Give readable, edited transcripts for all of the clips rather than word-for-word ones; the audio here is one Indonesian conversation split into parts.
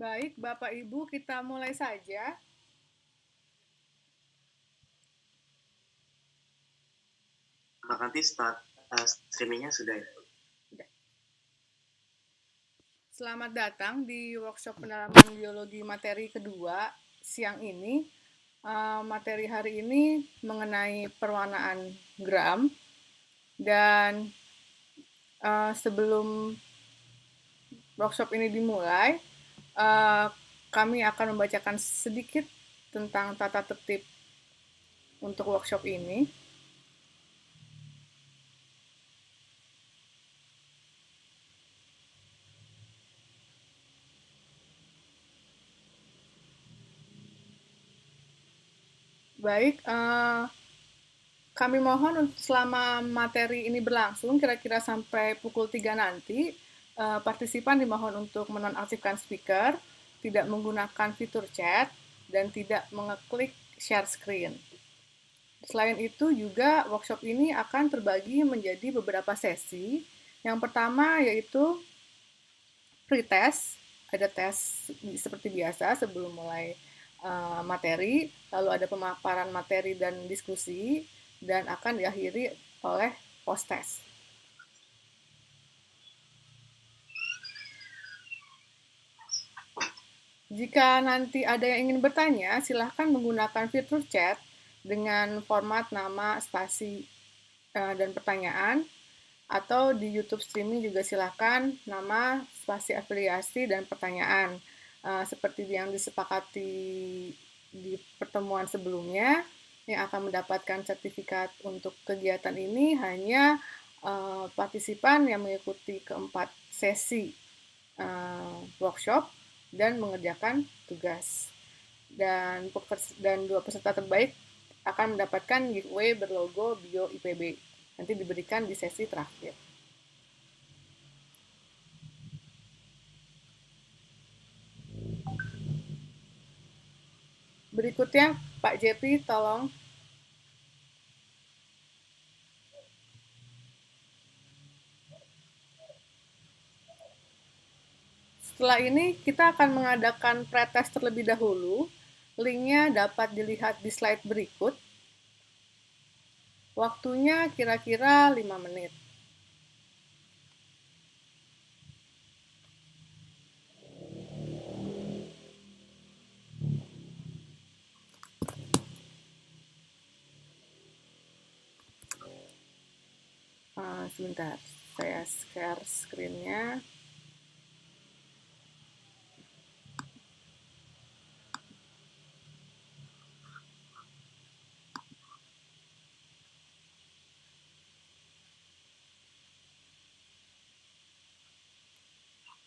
Baik, Bapak Ibu, kita mulai saja. Nanti start streamingnya sudah ya? Selamat datang di workshop pendalaman biologi materi kedua siang ini. Materi hari ini mengenai perwarnaan gram. Dan sebelum workshop ini dimulai, kami akan membacakan sedikit tentang tata tertib untuk workshop ini. Baik, kami mohon selama materi ini berlangsung, kira-kira sampai pukul 3 nanti, partisipan dimohon untuk menonaktifkan speaker, tidak menggunakan fitur chat, dan tidak mengeklik share screen. Selain itu juga workshop ini akan terbagi menjadi beberapa sesi. Yang pertama yaitu pre-test, ada tes seperti biasa sebelum mulai materi, lalu ada pemaparan materi dan diskusi, dan akan diakhiri oleh post-test. Jika nanti ada yang ingin bertanya, silahkan menggunakan fitur chat dengan format nama, spasi, dan pertanyaan. Atau di YouTube streaming juga silahkan nama, spasi afiliasi, dan pertanyaan. Seperti yang disepakati di pertemuan sebelumnya, yang akan mendapatkan sertifikat untuk kegiatan ini hanya partisipan yang mengikuti keempat sesi workshop dan mengerjakan tugas. Dan dua peserta terbaik akan mendapatkan giveaway berlogo Bio IPB. Nanti diberikan di sesi terakhir. Berikutnya, Pak Jepri, tolong. Setelah ini, kita akan mengadakan pretest terlebih dahulu. Linknya dapat dilihat di slide berikut. Waktunya kira-kira 5 menit. Sebentar, saya share screen-nya.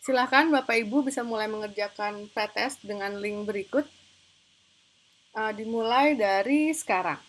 Silakan Bapak Ibu bisa mulai mengerjakan pretest dengan link berikut. Dimulai dari sekarang.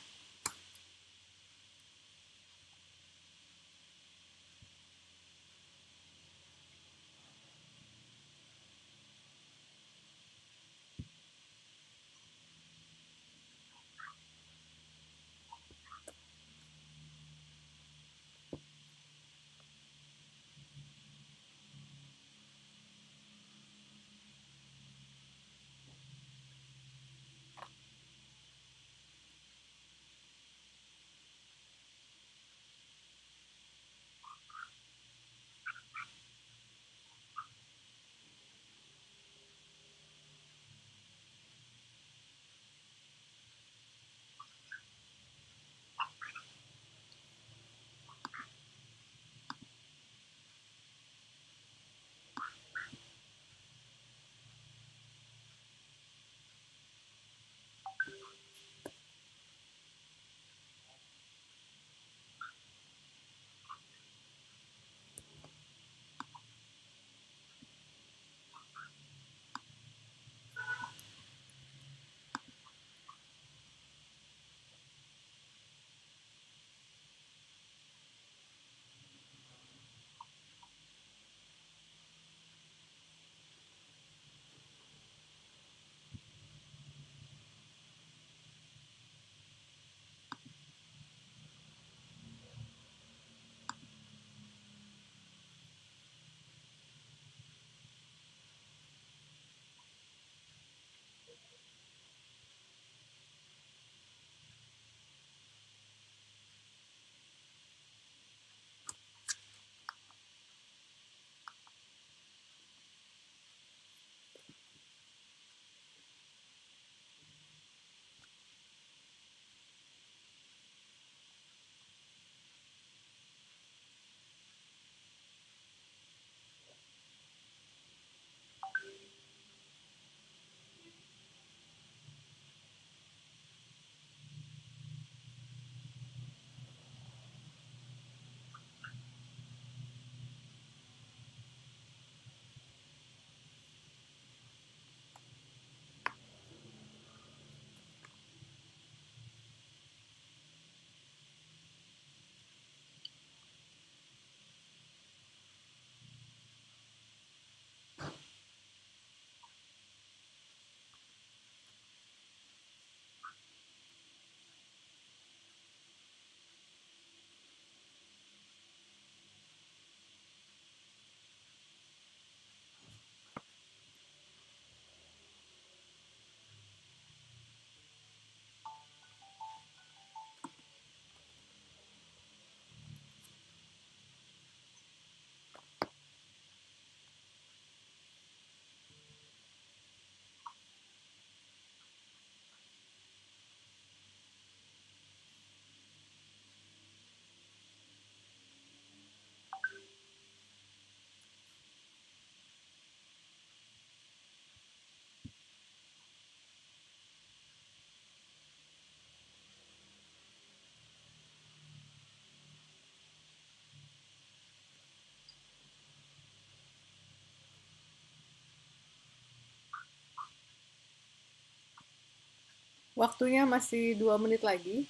Waktunya masih 2 menit lagi.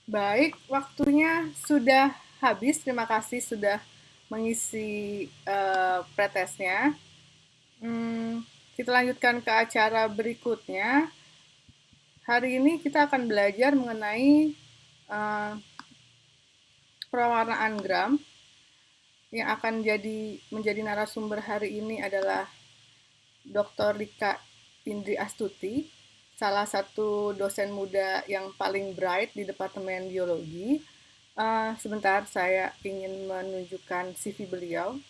Baik, waktunya sudah habis. Terima kasih sudah mengisi pretesnya. Kita lanjutkan ke acara berikutnya. Hari ini kita akan belajar mengenai eh, pewarnaan gram. Yang akan menjadi narasumber hari ini adalah Dr. Rika Indri Astuti, salah satu dosen muda yang paling bright di Departemen Biologi. Sebentar, saya ingin menunjukkan CV beliau.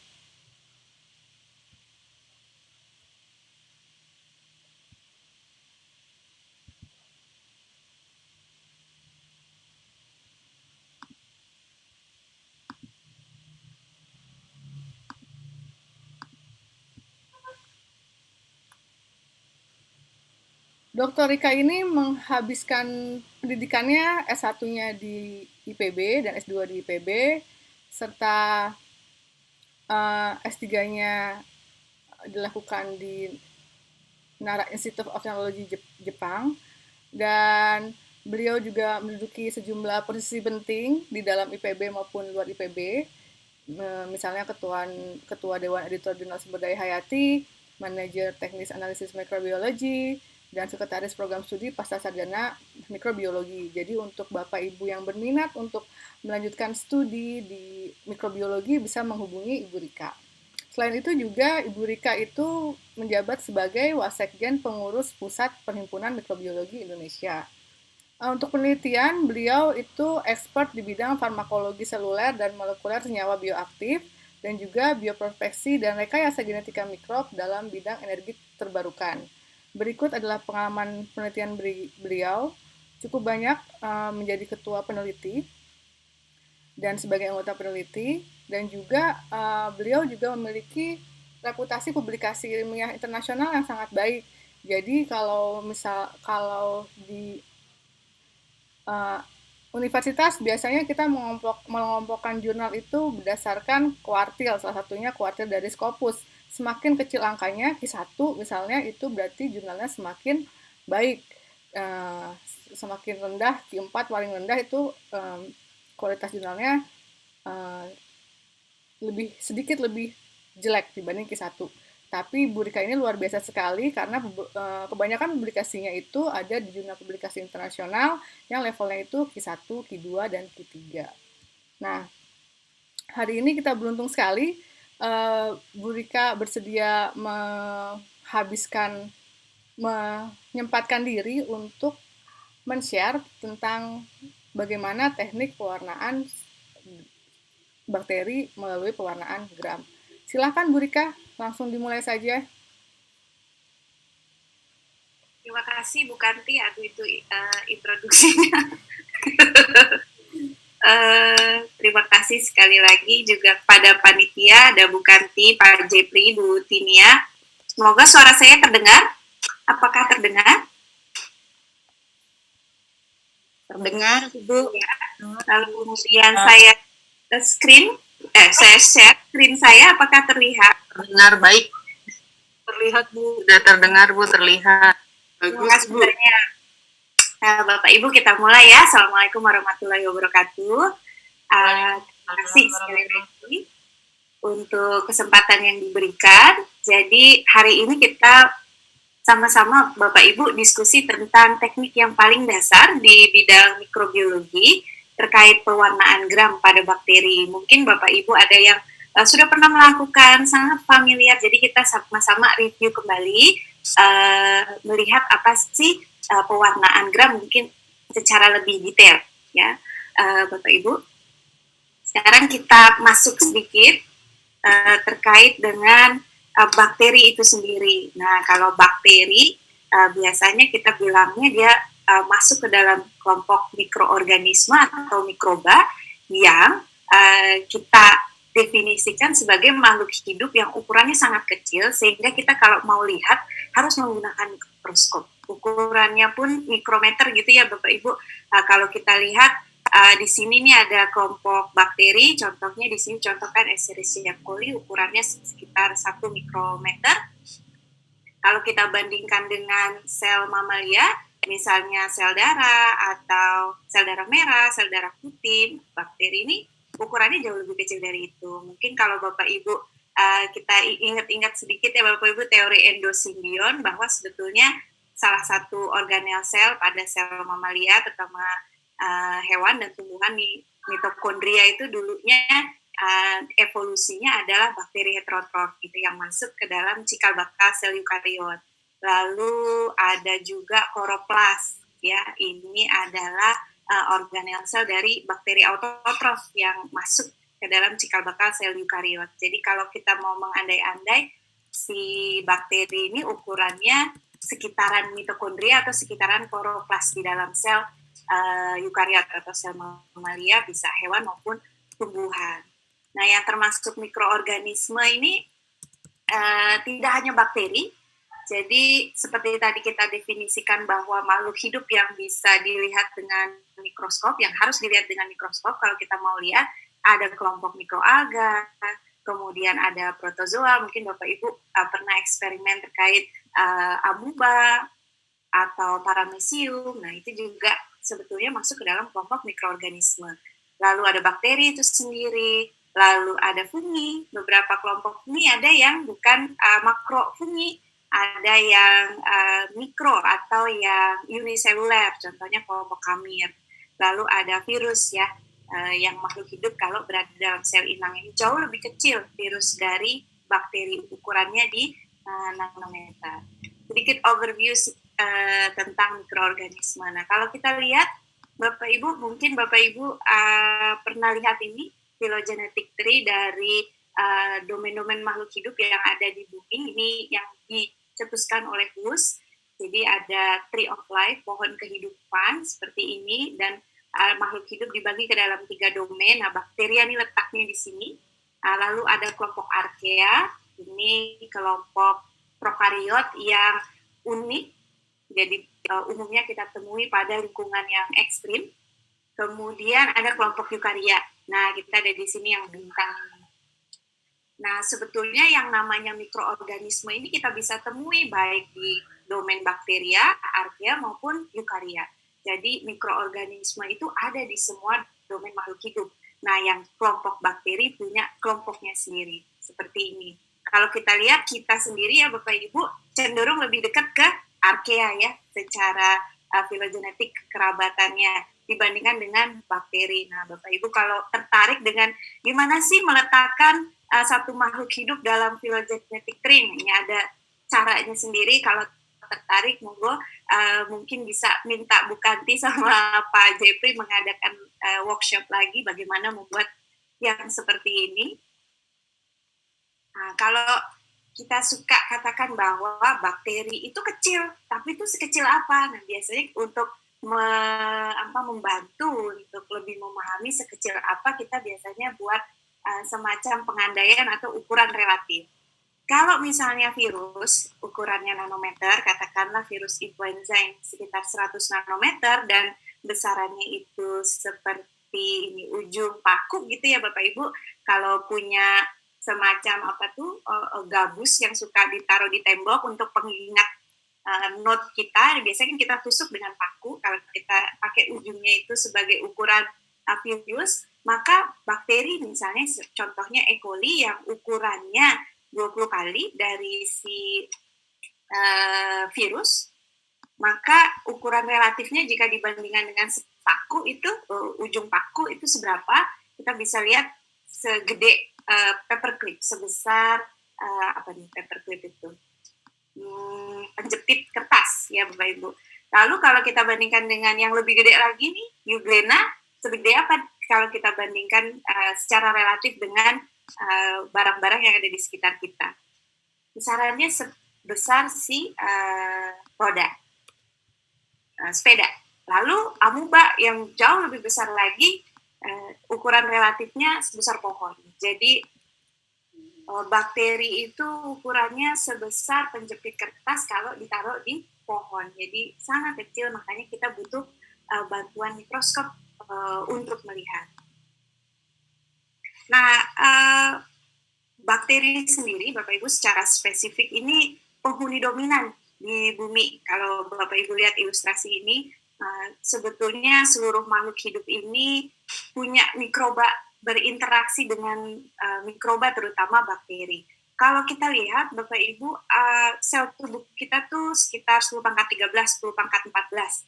Dr. Rika ini menghabiskan pendidikannya S1-nya di IPB dan S2 di IPB, serta S3-nya dilakukan di Nara Institute of Technology Jepang, dan beliau juga menduduki sejumlah posisi penting di dalam IPB maupun luar IPB, misalnya ketua Dewan Editor Jurnal Sumber Daya Hayati, manajer teknis analisis mikrobiologi, dan sekretaris program studi pasca sarjana mikrobiologi. Jadi untuk Bapak Ibu yang berminat untuk melanjutkan studi di mikrobiologi bisa menghubungi Ibu Rika. Selain itu juga Ibu Rika itu menjabat sebagai Wasekjen Pengurus Pusat Perhimpunan Mikrobiologi Indonesia. Untuk penelitian, beliau itu expert di bidang farmakologi seluler dan molekuler senyawa bioaktif, dan juga bioprospeksi dan rekayasa genetika mikrob dalam bidang energi terbarukan. Berikut adalah pengalaman penelitian beliau, cukup banyak menjadi ketua peneliti dan sebagai anggota peneliti, dan juga beliau juga memiliki reputasi publikasi ilmiah internasional yang sangat baik. Jadi kalau di uh, universitas biasanya kita mengelompokkan jurnal itu berdasarkan kuartil, salah satunya kuartil dari Scopus. Semakin kecil angkanya, Q1 misalnya, itu berarti jurnalnya semakin baik. Semakin rendah, Q4 paling rendah itu kualitas jurnalnya uh, sedikit lebih jelek dibanding Q1. Tapi Bu Rika ini luar biasa sekali karena kebanyakan publikasinya itu ada di jurnal publikasi internasional yang levelnya itu Q1, Q2, dan Q3. Nah, hari ini kita beruntung sekali Bu Rika bersedia menghabiskan menyempatkan diri untuk men-share tentang bagaimana teknik pewarnaan bakteri melalui pewarnaan gram. Silakan Bu Rika, langsung dimulai saja. Terima kasih Bu Kanti, aduh itu introduksinya. Terima kasih sekali lagi juga kepada panitia, ada Bu Kanti, Pak Jepri, Bu Tinia. Semoga suara saya terdengar. Apakah terdengar? Terdengar, Bu. Ya. Lalu kemudian saya share screen saya, apakah terlihat? Terdengar baik. Terlihat, Bu. Sudah terdengar, Bu, terlihat. Terima kasih banyak. Nah, Bapak Ibu, kita mulai ya. Assalamualaikum warahmatullahi wabarakatuh. Terima kasih sekali lagi untuk kesempatan yang diberikan. Jadi hari ini kita sama-sama Bapak Ibu diskusi tentang teknik yang paling dasar di bidang mikrobiologi terkait pewarnaan gram pada bakteri. Mungkin Bapak Ibu ada yang sudah pernah melakukan, sangat familiar. Jadi kita sama-sama review kembali, melihat apa sih pewarnaan gram mungkin secara lebih detail ya, Bapak Ibu. Sekarang kita masuk sedikit terkait dengan bakteri itu sendiri. Nah, kalau bakteri biasanya kita bilangnya dia masuk ke dalam kelompok mikroorganisme atau mikroba yang kita definisikan sebagai makhluk hidup yang ukurannya sangat kecil, sehingga kita kalau mau lihat harus menggunakan mikroskop. Ukurannya pun mikrometer gitu ya Bapak Ibu. Kalau kita lihat di sini nih ada kelompok bakteri, contohnya di sini contohkan Escherichia coli, ukurannya sekitar 1 mikrometer. Kalau kita bandingkan dengan sel mamalia, misalnya sel darah atau sel darah merah, sel darah putih, bakteri ini ukurannya jauh lebih kecil dari itu. Mungkin kalau Bapak Ibu kita ingat-ingat sedikit ya Bapak Ibu teori endosimbion, bahwa sebetulnya salah satu organel sel pada sel mamalia, terutama hewan dan tumbuhan, mitokondria itu dulunya evolusinya adalah bakteri heterotrof gitu yang masuk ke dalam cikal bakal sel eukariot. Lalu ada juga kloroplas ya, ini adalah organel sel dari bakteri autotrof yang masuk ke dalam cikal bakal sel eukariot. Jadi kalau kita mau mengandai-andai, si bakteri ini ukurannya sekitaran mitokondria atau sekitaran kloroplas di dalam sel eukariot atau sel mamalia, bisa hewan maupun tumbuhan. Nah, yang termasuk mikroorganisme ini tidak hanya bakteri. Jadi seperti tadi kita definisikan bahwa makhluk hidup yang bisa dilihat dengan mikroskop, yang harus dilihat dengan mikroskop kalau kita mau lihat, ada kelompok mikroalga, kemudian ada protozoa, mungkin Bapak Ibu pernah eksperimen terkait amuba atau paramecium, nah itu juga sebetulnya masuk ke dalam kelompok mikroorganisme. Lalu ada bakteri itu sendiri, lalu ada fungi, beberapa kelompok fungi ada yang bukan makrofungi, ada yang mikro atau yang uniseluler, contohnya kelompok kamir. Lalu ada virus ya, yang makhluk hidup kalau berada dalam sel inang ini jauh lebih kecil virus dari bakteri, ukurannya di nanometer. Sedikit overview tentang mikroorganisme. Nah, kalau kita lihat Bapak Ibu, mungkin Bapak Ibu pernah lihat ini phylogenetic tree dari domain-domain makhluk hidup yang ada di bumi. Ini yang dicetuskan oleh Hus. Jadi ada tree of life, pohon kehidupan seperti ini, dan makhluk hidup dibagi ke dalam 3 domain. Nah, bakteria ini letaknya di sini. Lalu ada kelompok archaea, ini kelompok prokariot yang unik. Jadi umumnya kita temui pada lingkungan yang ekstrim. Kemudian ada kelompok eukaria. Nah, kita ada di sini yang bintang. Nah, sebetulnya yang namanya mikroorganisme ini kita bisa temui baik di domain bakteria, archaea maupun eukaria. Jadi mikroorganisme itu ada di semua domain makhluk hidup. Nah, yang kelompok bakteri punya kelompoknya sendiri, seperti ini. Kalau kita lihat kita sendiri ya Bapak Ibu cenderung lebih dekat ke archaea ya, secara filogenetik kerabatannya dibandingkan dengan bakteri. Nah, Bapak Ibu kalau tertarik dengan gimana sih meletakkan satu makhluk hidup dalam filogenetic tree, ini ada caranya sendiri. Kalau tertarik, monggo mungkin bisa minta Bu Kanti sama Pak Jepri mengadakan workshop lagi bagaimana membuat yang seperti ini. Nah, kalau kita suka katakan bahwa bakteri itu kecil, tapi itu sekecil apa? Nah, biasanya untuk membantu untuk lebih memahami sekecil apa, kita biasanya buat semacam pengandaian atau ukuran relatif. Kalau misalnya virus, ukurannya nanometer, katakanlah virus influenza yang sekitar 100 nanometer dan besarannya itu seperti ini ujung paku gitu ya Bapak Ibu, kalau punya semacam gabus yang suka ditaruh di tembok untuk pengingat note kita, biasanya kita tusuk dengan paku. Kalau kita pakai ujungnya itu sebagai ukuran virus, maka bakteri misalnya contohnya E. coli yang ukurannya 20 kali dari si virus, maka ukuran relatifnya jika dibandingkan dengan paku itu, ujung paku itu seberapa, kita bisa lihat segede paperclip, sebesar paperclip itu penjepit kertas ya Bapak Ibu. Lalu kalau kita bandingkan dengan yang lebih gede lagi nih, euglena, segede apa kalau kita bandingkan secara relatif dengan barang-barang yang ada di sekitar kita. Besarannya sebesar si roda, sepeda. Lalu amuba yang jauh lebih besar lagi, ukuran relatifnya sebesar pohon. Jadi bakteri itu ukurannya sebesar penjepit kertas kalau ditaruh di pohon. Jadi sangat kecil, makanya kita butuh bantuan mikroskop untuk melihat. Nah, bakteri sendiri, Bapak Ibu, secara spesifik ini penghuni dominan di bumi. Kalau Bapak Ibu lihat ilustrasi ini, sebetulnya seluruh makhluk hidup ini punya mikroba, berinteraksi dengan mikroba, terutama bakteri. Kalau kita lihat, Bapak Ibu, sel tubuh kita tuh sekitar 10 pangkat 13, 10 pangkat 14.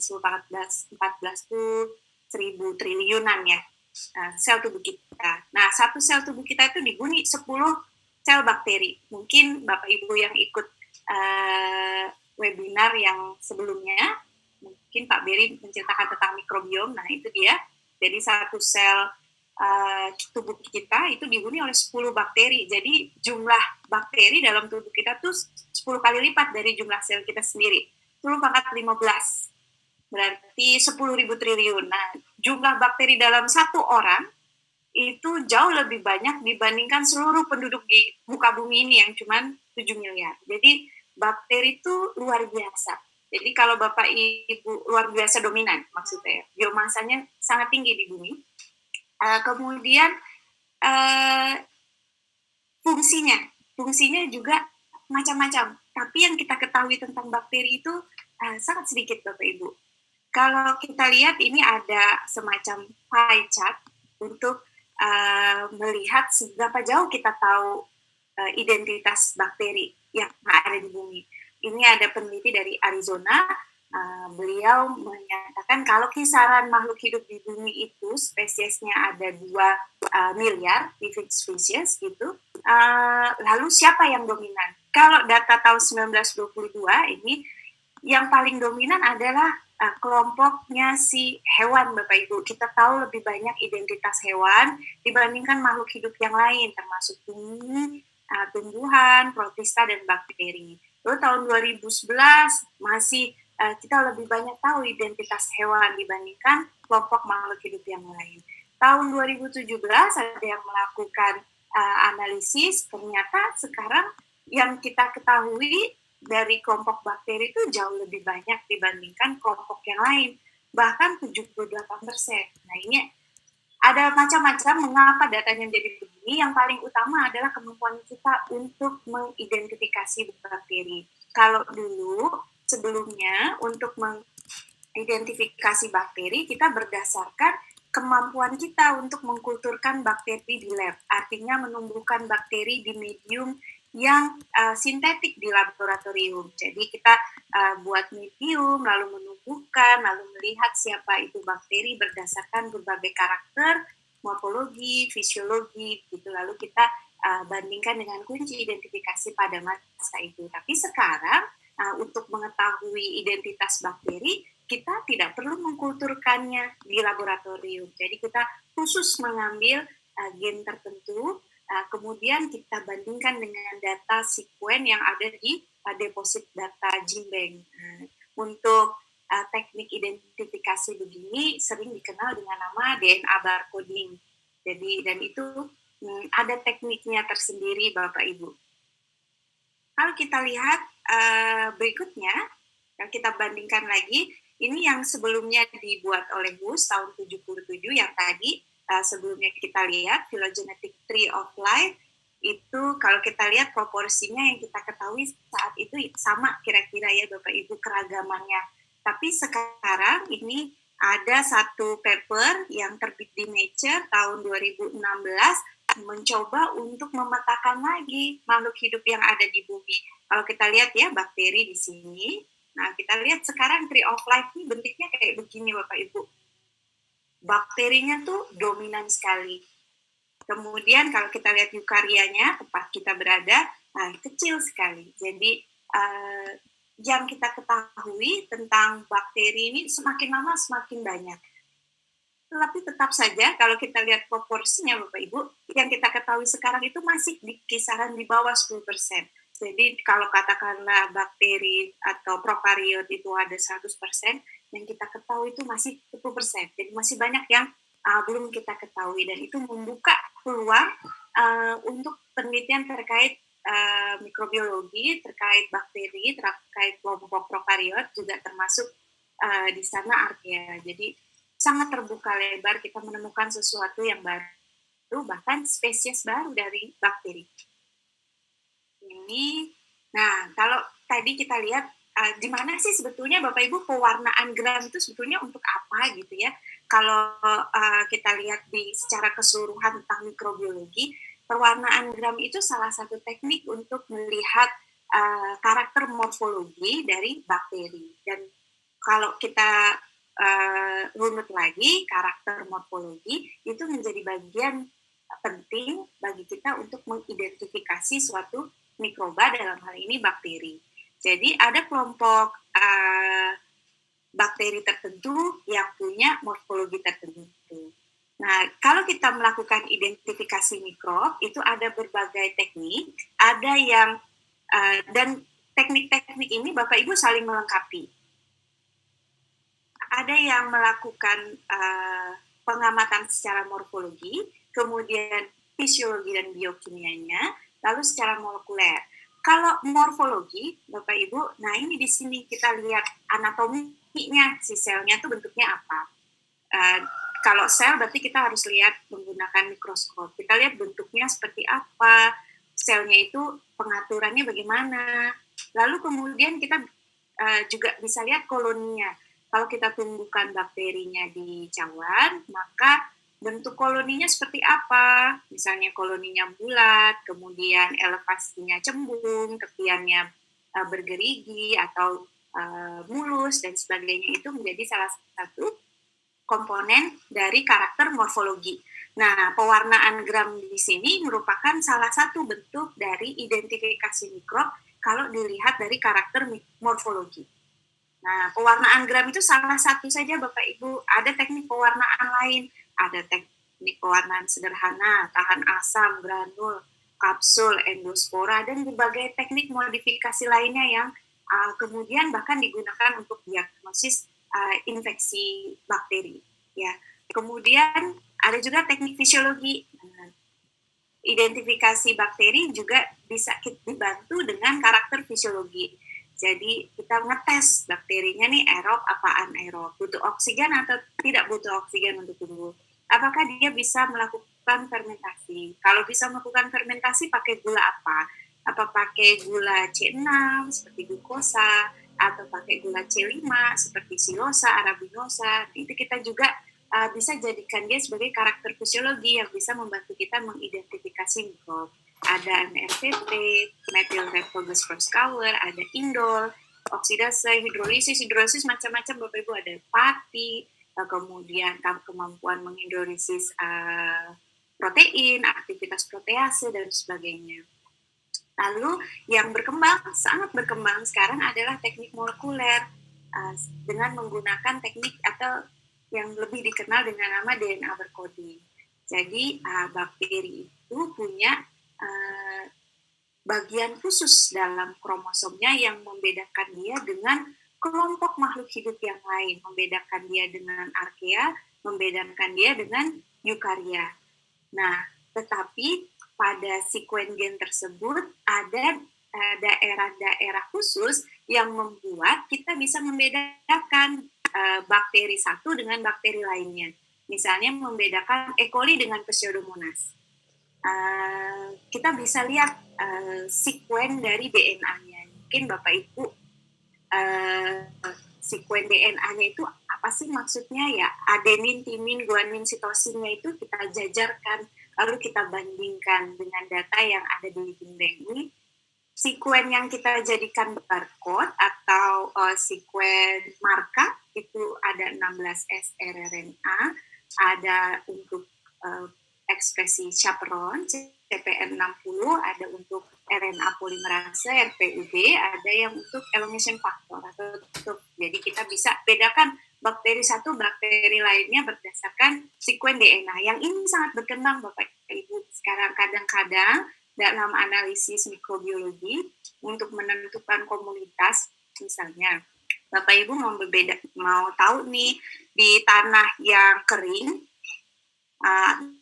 10 pangkat 14 tuh 1000 triliunan ya, sel tubuh kita. Nah, satu sel tubuh kita itu dihuni 10 sel bakteri. Mungkin Bapak Ibu yang ikut webinar yang sebelumnya, mungkin Pak Beri menceritakan tentang mikrobiom. Nah, itu dia. Jadi satu sel tubuh kita itu dihuni oleh 10 bakteri. Jadi jumlah bakteri dalam tubuh kita tuh 10 kali lipat dari jumlah sel kita sendiri. 10 pangkat 15. Berarti 10.000 triliun. Nah, jumlah bakteri dalam satu orang itu jauh lebih banyak dibandingkan seluruh penduduk di muka bumi ini yang cuma 7 miliar. Jadi bakteri itu luar biasa. Jadi kalau Bapak Ibu luar biasa dominan, maksudnya biomasanya sangat tinggi di bumi. Kemudian fungsinya juga macam-macam. Tapi yang kita ketahui tentang bakteri itu sangat sedikit Bapak Ibu. Kalau kita lihat ini ada semacam pie chart untuk melihat seberapa jauh kita tahu identitas bakteri yang ada di bumi. Ini ada peneliti dari Arizona, beliau menyatakan kalau kisaran makhluk hidup di bumi itu spesiesnya ada 2 miliar living species gitu. Lalu siapa yang dominan? Kalau data tahun 1922 ini yang paling dominan adalah kelompoknya si hewan Bapak Ibu. Kita tahu lebih banyak identitas hewan dibandingkan makhluk hidup yang lain, termasuk bumi, tumbuhan, protista, dan bakteri. Lalu tahun 2011 masih kita lebih banyak tahu identitas hewan dibandingkan kelompok makhluk hidup yang lain. Tahun 2017 ada yang melakukan analisis, ternyata sekarang yang kita ketahui dari kelompok bakteri itu jauh lebih banyak dibandingkan kelompok yang lain, bahkan 78%. Nah, ini ada macam-macam mengapa datanya menjadi begini. Yang paling utama adalah kemampuan kita untuk mengidentifikasi bakteri. Kalau dulu sebelumnya untuk mengidentifikasi bakteri kita berdasarkan kemampuan kita untuk mengkulturkan bakteri di lab, artinya menumbuhkan bakteri di medium yang sintetik di laboratorium. Jadi kita buat medium, lalu menumbuhkan, lalu melihat siapa itu bakteri berdasarkan berbagai karakter, morfologi, fisiologi, gitu. Lalu kita bandingkan dengan kunci identifikasi pada masa itu. Tapi sekarang untuk mengetahui identitas bakteri, kita tidak perlu mengkulturkannya di laboratorium. Jadi kita khusus mengambil gen tertentu, kemudian kita bandingkan dengan data sekuen yang ada di deposit data GenBank. Untuk teknik identifikasi begini sering dikenal dengan nama DNA barcoding. Jadi dan itu ada tekniknya tersendiri, Bapak Ibu. Kalau kita lihat berikutnya, kalau kita bandingkan lagi, ini yang sebelumnya dibuat oleh Bush tahun 77, yang tadi sebelumnya kita lihat phylogenetic tree of life, itu kalau kita lihat proporsinya yang kita ketahui saat itu sama kira-kira ya Bapak Ibu keragamannya. Tapi sekarang ini ada satu paper yang terbit di Nature tahun 2016 mencoba untuk memetakan lagi makhluk hidup yang ada di bumi. Kalau kita lihat ya bakteri di sini, nah kita lihat sekarang tree of life ini bentuknya kayak begini Bapak Ibu. Bakterinya tuh dominan sekali. Kemudian kalau kita lihat eukarianya, tempat kita berada, nah kecil sekali. Jadi yang kita ketahui tentang bakteri ini semakin lama semakin banyak. Tetapi tetap saja kalau kita lihat proporsinya Bapak Ibu, yang kita ketahui sekarang itu masih di kisaran di bawah 10%. Jadi kalau katakanlah bakteri atau prokariot itu ada 100%, yang kita ketahui itu masih 10%. Jadi masih banyak yang belum kita ketahui, dan itu membuka peluang untuk penelitian terkait mikrobiologi, terkait bakteri, terkait kelompok prokariot juga termasuk di sana Archaea. Jadi sangat terbuka lebar, kita menemukan sesuatu yang baru, bahkan spesies baru dari bakteri. Ini, nah kalau tadi kita lihat di mana sih sebetulnya Bapak Ibu pewarnaan gram itu sebetulnya untuk apa gitu ya? Kalau kita lihat secara keseluruhan tentang mikrobiologi, pewarnaan gram itu salah satu teknik untuk melihat karakter morfologi dari bakteri. Dan kalau kita runut lagi, karakter morfologi itu menjadi bagian penting bagi kita untuk mengidentifikasi suatu mikroba, dalam hal ini bakteri. Jadi ada kelompok bakteri tertentu yang punya morfologi tertentu. Nah, kalau kita melakukan identifikasi mikrob, itu ada berbagai teknik, ada yang, dan teknik-teknik ini Bapak Ibu saling melengkapi. Ada yang melakukan pengamatan secara morfologi, kemudian fisiologi dan biokimianya, lalu secara molekuler. Kalau morfologi, Bapak Ibu, nah ini di sini kita lihat anatominya, si selnya itu bentuknya apa. Kalau sel berarti kita harus lihat menggunakan mikroskop. Kita lihat bentuknya seperti apa, selnya itu pengaturannya bagaimana. Lalu kemudian kita juga bisa lihat koloninya. Kalau kita tumbuhkan bakterinya di cawan, maka bentuk koloninya seperti apa? Misalnya koloninya bulat, kemudian elevasinya cembung, tepiannya bergerigi atau mulus dan sebagainya, itu menjadi salah satu komponen dari karakter morfologi. Nah, pewarnaan gram di sini merupakan salah satu bentuk dari identifikasi mikrob kalau dilihat dari karakter morfologi. Nah, pewarnaan gram itu salah satu saja Bapak Ibu. Ada teknik pewarnaan lain, ada teknik pewarnaan sederhana, tahan asam, granul, kapsul, endospora, dan berbagai teknik modifikasi lainnya yang kemudian bahkan digunakan untuk diagnosis infeksi bakteri. Ya, kemudian ada juga teknik fisiologi. Identifikasi bakteri juga bisa dibantu dengan karakter fisiologi. Jadi kita ngetes bakterinya nih aerob apa anaerob, butuh oksigen atau tidak butuh oksigen untuk tumbuh. Apakah dia bisa melakukan fermentasi? Kalau bisa melakukan fermentasi pakai gula apa? Apa pakai gula C6 seperti glukosa, atau pakai gula C5 seperti silosa, arabinosa? Itu kita juga bisa jadikan dia sebagai karakter fisiologi yang bisa membantu kita mengidentifikasi mikrob. Ada MRTP, methyl retrogus proskauer, ada indol, oksidase, hidrolisis macam-macam Bapak Ibu, ada pati, kemudian kemampuan menghidrolisis protein, aktivitas protease dan sebagainya. Lalu yang berkembang, sangat berkembang sekarang adalah teknik molekuler dengan menggunakan teknik atau yang lebih dikenal dengan nama DNA berkoding. Jadi bakteri itu punya bagian khusus dalam kromosomnya yang membedakan dia dengan kelompok makhluk hidup yang lain, membedakan dia dengan archaea, membedakan dia dengan eukarya. Nah, tetapi pada sekuen gen tersebut ada daerah-daerah khusus yang membuat kita bisa membedakan bakteri satu dengan bakteri lainnya. Misalnya membedakan E. coli dengan Pseudomonas. Kita bisa lihat sekuen dari DNA-nya. Mungkin Bapak Ibu sekuen DNA-nya itu apa sih maksudnya ya? Adenin, timin, guanin, sitosinnya itu kita jajarkan, lalu kita bandingkan dengan data yang ada di Bindeng ini. Sekuen yang kita jadikan barcode atau sekuen marka itu ada 16 sRNA, ada untuk ekspresi chaperone, CPN60, ada untuk RNA polimerase, RPUB, ada yang untuk elongation factor. Jadi kita bisa bedakan bakteri satu, bakteri lainnya berdasarkan sekuen DNA. Yang ini sangat berkembang Bapak Ibu. Sekarang kadang-kadang dalam analisis mikrobiologi untuk menentukan komunitas, misalnya Bapak Ibu mau tahu nih di tanah yang kering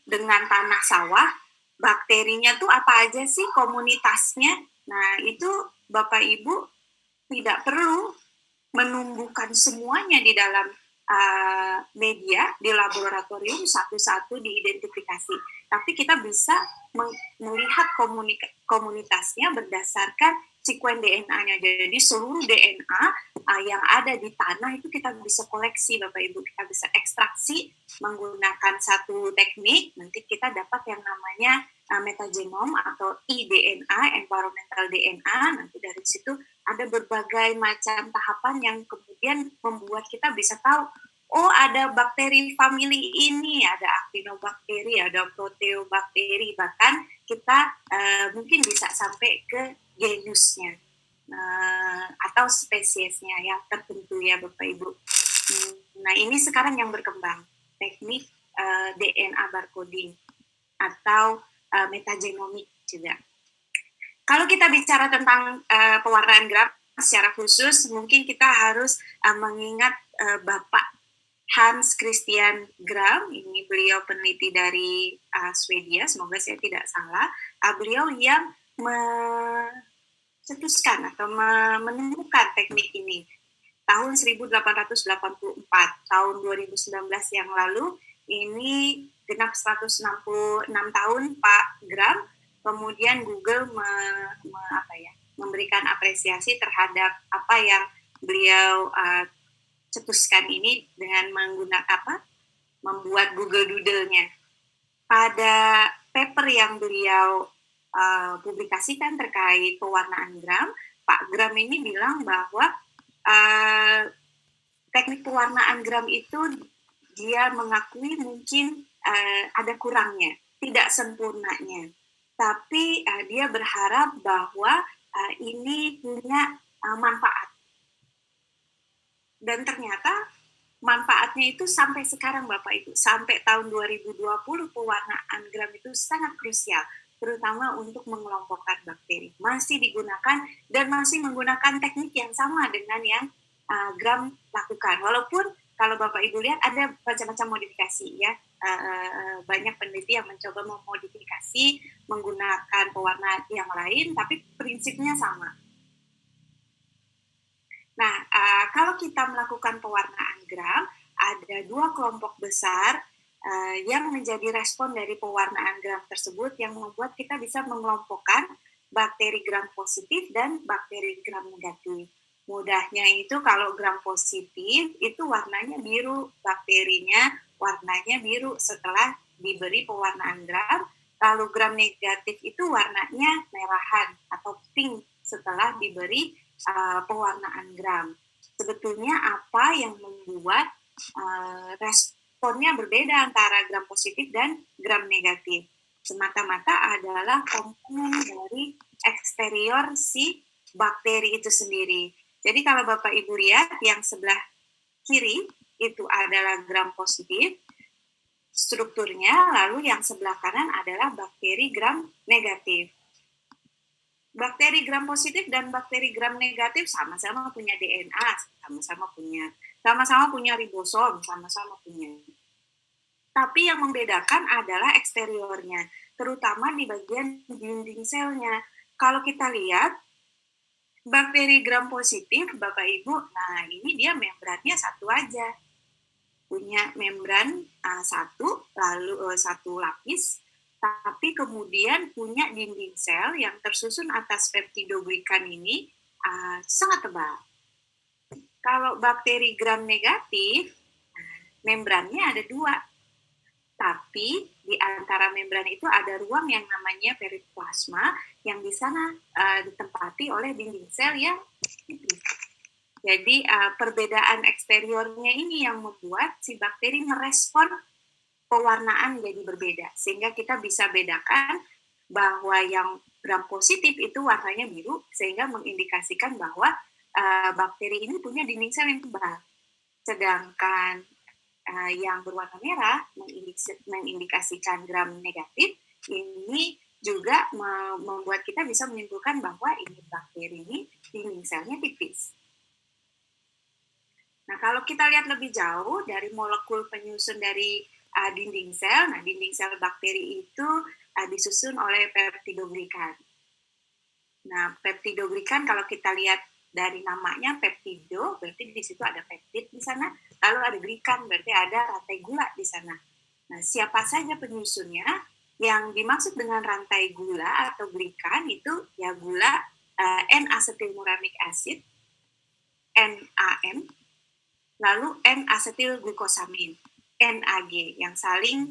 dengan tanah sawah, bakterinya tuh apa aja sih komunitasnya? Nah, itu Bapak Ibu tidak perlu menumbuhkan semuanya di dalam media, di laboratorium satu-satu diidentifikasi. Tapi kita bisa melihat komunitasnya berdasarkan sekuen DNA-nya. Jadi seluruh DNA yang ada di tanah itu kita bisa koleksi, Bapak Ibu. Kita bisa ekstraksi menggunakan satu teknik. Nanti kita dapat yang namanya metagenom atau eDNA, environmental DNA. Nanti dari situ ada berbagai macam tahapan yang kemudian membuat kita bisa tahu, oh ada bakteri famili ini, ada actinobakteri, ada proteobakteri, bahkan kita mungkin bisa sampai ke genusnya atau spesiesnya yang tertentu ya Bapak Ibu. Nah ini sekarang yang berkembang, teknik DNA barcoding atau metagenomik juga. Kalau kita bicara tentang pewarnaan gram secara khusus, mungkin kita harus mengingat Bapak Hans Christian Gram, ini beliau peneliti dari Swedia, semoga saya tidak salah. Beliau yang mencetuskan atau menemukan teknik ini tahun 1884, tahun 2019 yang lalu, ini genap 166 tahun Pak Gram. Kemudian Google memberikan apresiasi terhadap apa yang beliau cetuskan ini dengan menggunakan membuat Google Doodle-nya. Pada paper yang beliau publikasikan terkait pewarnaan gram, Pak Gram ini bilang bahwa teknik pewarnaan gram itu dia mengakui mungkin ada kurangnya, tidak sempurnanya. Tapi dia berharap bahwa ini punya manfaat. Dan ternyata manfaatnya itu sampai sekarang Bapak Ibu, sampai tahun 2020 pewarnaan gram itu sangat krusial, terutama untuk mengelompokkan bakteri. Masih digunakan dan masih menggunakan teknik yang sama dengan yang Gram lakukan. Walaupun kalau Bapak Ibu lihat ada macam-macam modifikasi ya. Banyak peneliti yang mencoba memodifikasi menggunakan pewarna yang lain, tapi prinsipnya sama. Nah, kalau kita melakukan pewarnaan gram, ada dua kelompok besar yang menjadi respon dari pewarnaan gram tersebut yang membuat kita bisa mengelompokkan bakteri gram positif dan bakteri gram negatif. Mudahnya itu kalau gram positif itu warnanya biru, bakterinya warnanya biru setelah diberi pewarnaan gram. Kalau gram negatif itu warnanya merahan atau pink setelah diberi pewarnaan gram. Sebetulnya apa yang membuat responnya berbeda antara gram positif dan gram negatif? Semata-mata adalah komponen dari eksterior si bakteri itu sendiri. Jadi kalau Bapak Ibu lihat yang sebelah kiri itu adalah gram positif strukturnya, lalu yang sebelah kanan adalah bakteri gram negatif. Bakteri gram positif dan bakteri gram negatif sama-sama punya DNA, sama-sama punya ribosom, sama-sama punya. Tapi yang membedakan adalah eksteriornya, terutama di bagian dinding selnya. Kalau kita lihat, bakteri gram positif, Bapak Ibu, nah ini dia membrannya satu aja. Punya membran satu, lalu satu lapis, tapi kemudian punya dinding sel yang tersusun atas peptidoglikan ini sangat tebal. Kalau bakteri gram negatif, membrannya ada dua. Tapi di antara membran itu ada ruang yang namanya periplasma yang di sana ditempati oleh dinding sel yang tipis. Jadi perbedaan eksteriornya ini yang membuat si bakteri merespon pewarnaan jadi berbeda. Sehingga kita bisa bedakan bahwa yang gram positif itu warnanya biru, sehingga mengindikasikan bahwa bakteri ini punya dinding sel yang tebal. Sedangkan yang berwarna merah mengindikasikan gram negatif, ini juga membuat kita bisa menyimpulkan bahwa ini bakteri ini dinding selnya tipis. Nah, kalau kita lihat lebih jauh dari molekul penyusun dari dinding sel, nah dinding sel bakteri itu disusun oleh peptidoglikan. Nah, peptidoglikan kalau kita lihat dari namanya peptido, berarti di situ ada peptid di sana, lalu ada glikan, berarti ada rantai gula di sana. Nah, siapa saja penyusunnya? Yang dimaksud dengan rantai gula atau glikan itu ya gula N-acetyl-muramic acid, NAM, lalu N-asetil-glukosamin, NAG, yang saling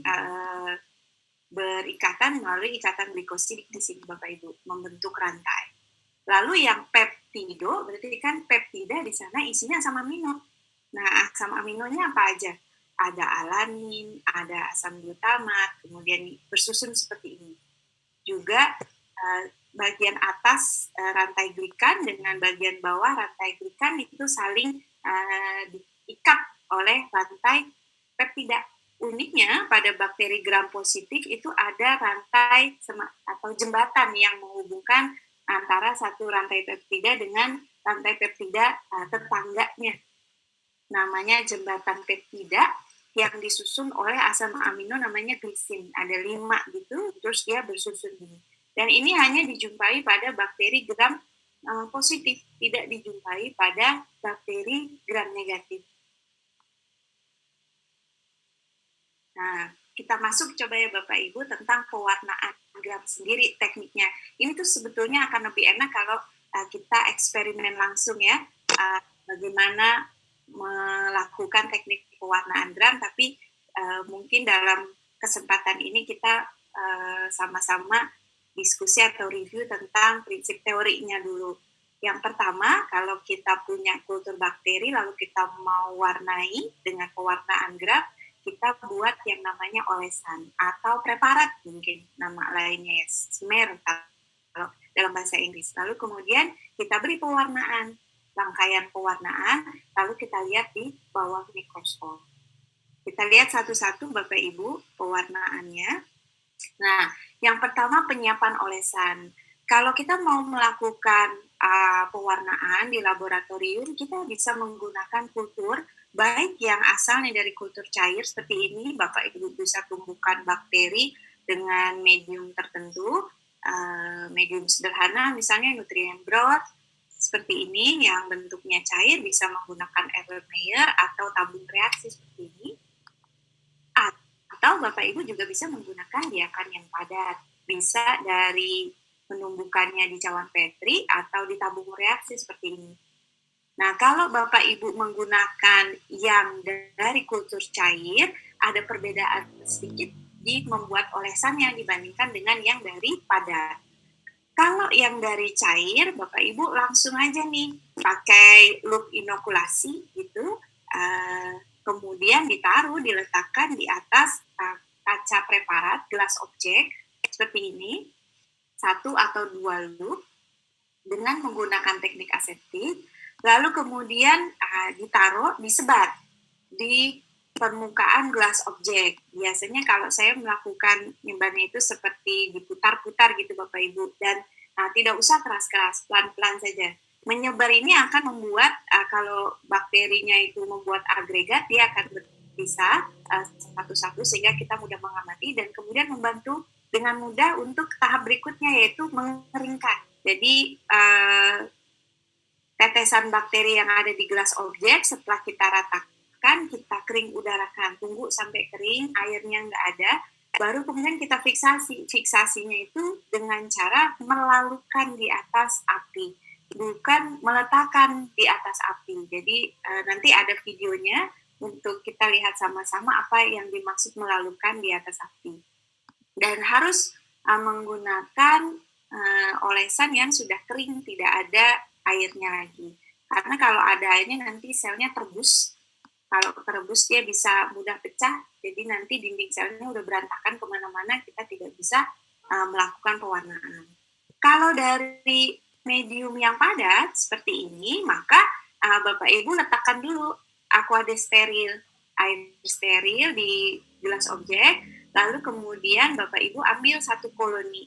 berikatan melalui ikatan glikosidik di sini, Bapak Ibu, membentuk rantai. Lalu yang peptido, berarti kan peptida di sana isinya asam amino. Nah, asam aminonya apa aja? Ada alanin, ada asam glutamat, kemudian bersusun seperti ini. Juga bagian atas rantai glikan dengan bagian bawah rantai glikan itu saling diikat oleh rantai peptida. Uniknya pada bakteri gram positif itu ada rantai atau jembatan yang menghubungkan antara satu rantai peptida dengan rantai peptida tetangganya. Namanya jembatan peptida yang disusun oleh asam amino namanya glisin. Ada 5 gitu, terus dia bersusun ini. Dan ini hanya dijumpai pada bakteri gram positif, tidak dijumpai pada bakteri gram negatif. Nah, kita masuk coba ya Bapak Ibu tentang pewarnaan gram sendiri tekniknya. Ini tuh sebetulnya akan lebih enak kalau kita eksperimen langsung ya, bagaimana melakukan teknik pewarnaan gram, tapi mungkin dalam kesempatan ini kita sama-sama diskusi atau review tentang prinsip teorinya dulu. Yang pertama, kalau kita punya kultur bakteri lalu kita mau warnai dengan pewarnaan gram, kita buat yang namanya olesan atau preparat, mungkin nama lainnya ya, smear kalau dalam bahasa Inggris. Lalu kemudian kita beri pewarnaan, rangkaian pewarnaan, lalu kita lihat di bawah mikroskop. Kita lihat satu-satu Bapak Ibu pewarnaannya. Nah, yang pertama penyiapan olesan. Kalau kita mau melakukan pewarnaan di laboratorium, kita bisa menggunakan kultur, baik yang asalnya dari kultur cair seperti ini, Bapak Ibu bisa tumbuhkan bakteri dengan medium tertentu, medium sederhana, misalnya nutrient broth, seperti ini, yang bentuknya cair, bisa menggunakan Erlenmeyer atau tabung reaksi seperti ini. Atau Bapak Ibu juga bisa menggunakan diakan yang padat, bisa dari menumbuhkannya di cawan Petri atau di tabung reaksi seperti ini. Nah, kalau Bapak Ibu menggunakan yang dari kultur cair, ada perbedaan sedikit di membuat olesannya dibandingkan dengan yang dari padat. Kalau yang dari cair, Bapak Ibu langsung aja nih pakai loop inokulasi gitu, kemudian diletakkan di atas kaca preparat, gelas objek seperti ini, 1 atau 2 loop. dengan menggunakan teknik aseptik, lalu kemudian disebar di permukaan gelas objek. Biasanya kalau saya melakukan nyebarnya itu seperti diputar-putar gitu Bapak Ibu, dan tidak usah keras-keras, pelan-pelan saja. Menyebar ini akan membuat kalau bakterinya itu membuat agregat, dia akan berpisah satu-satu sehingga kita mudah mengamati dan kemudian membantu dengan mudah untuk tahap berikutnya, yaitu mengeringkan. Jadi tetesan bakteri yang ada di gelas objek setelah kita ratakan, kita kering udarakan, tunggu sampai kering, airnya nggak ada, baru kemudian kita fiksasi. Fiksasinya itu dengan cara melalukan di atas api, bukan meletakkan di atas api. Jadi nanti ada videonya untuk kita lihat sama-sama apa yang dimaksud melalukan di atas api. Dan harus menggunakan olesan yang sudah kering, tidak ada airnya lagi. Karena kalau ada airnya nanti selnya terebus. Kalau terebus dia bisa mudah pecah, jadi nanti dinding selnya udah berantakan kemana-mana, kita tidak bisa melakukan pewarnaan. Kalau dari medium yang padat seperti ini, maka Bapak Ibu letakkan dulu aqueous steril, air steril di gelas objek, lalu kemudian Bapak Ibu ambil satu koloni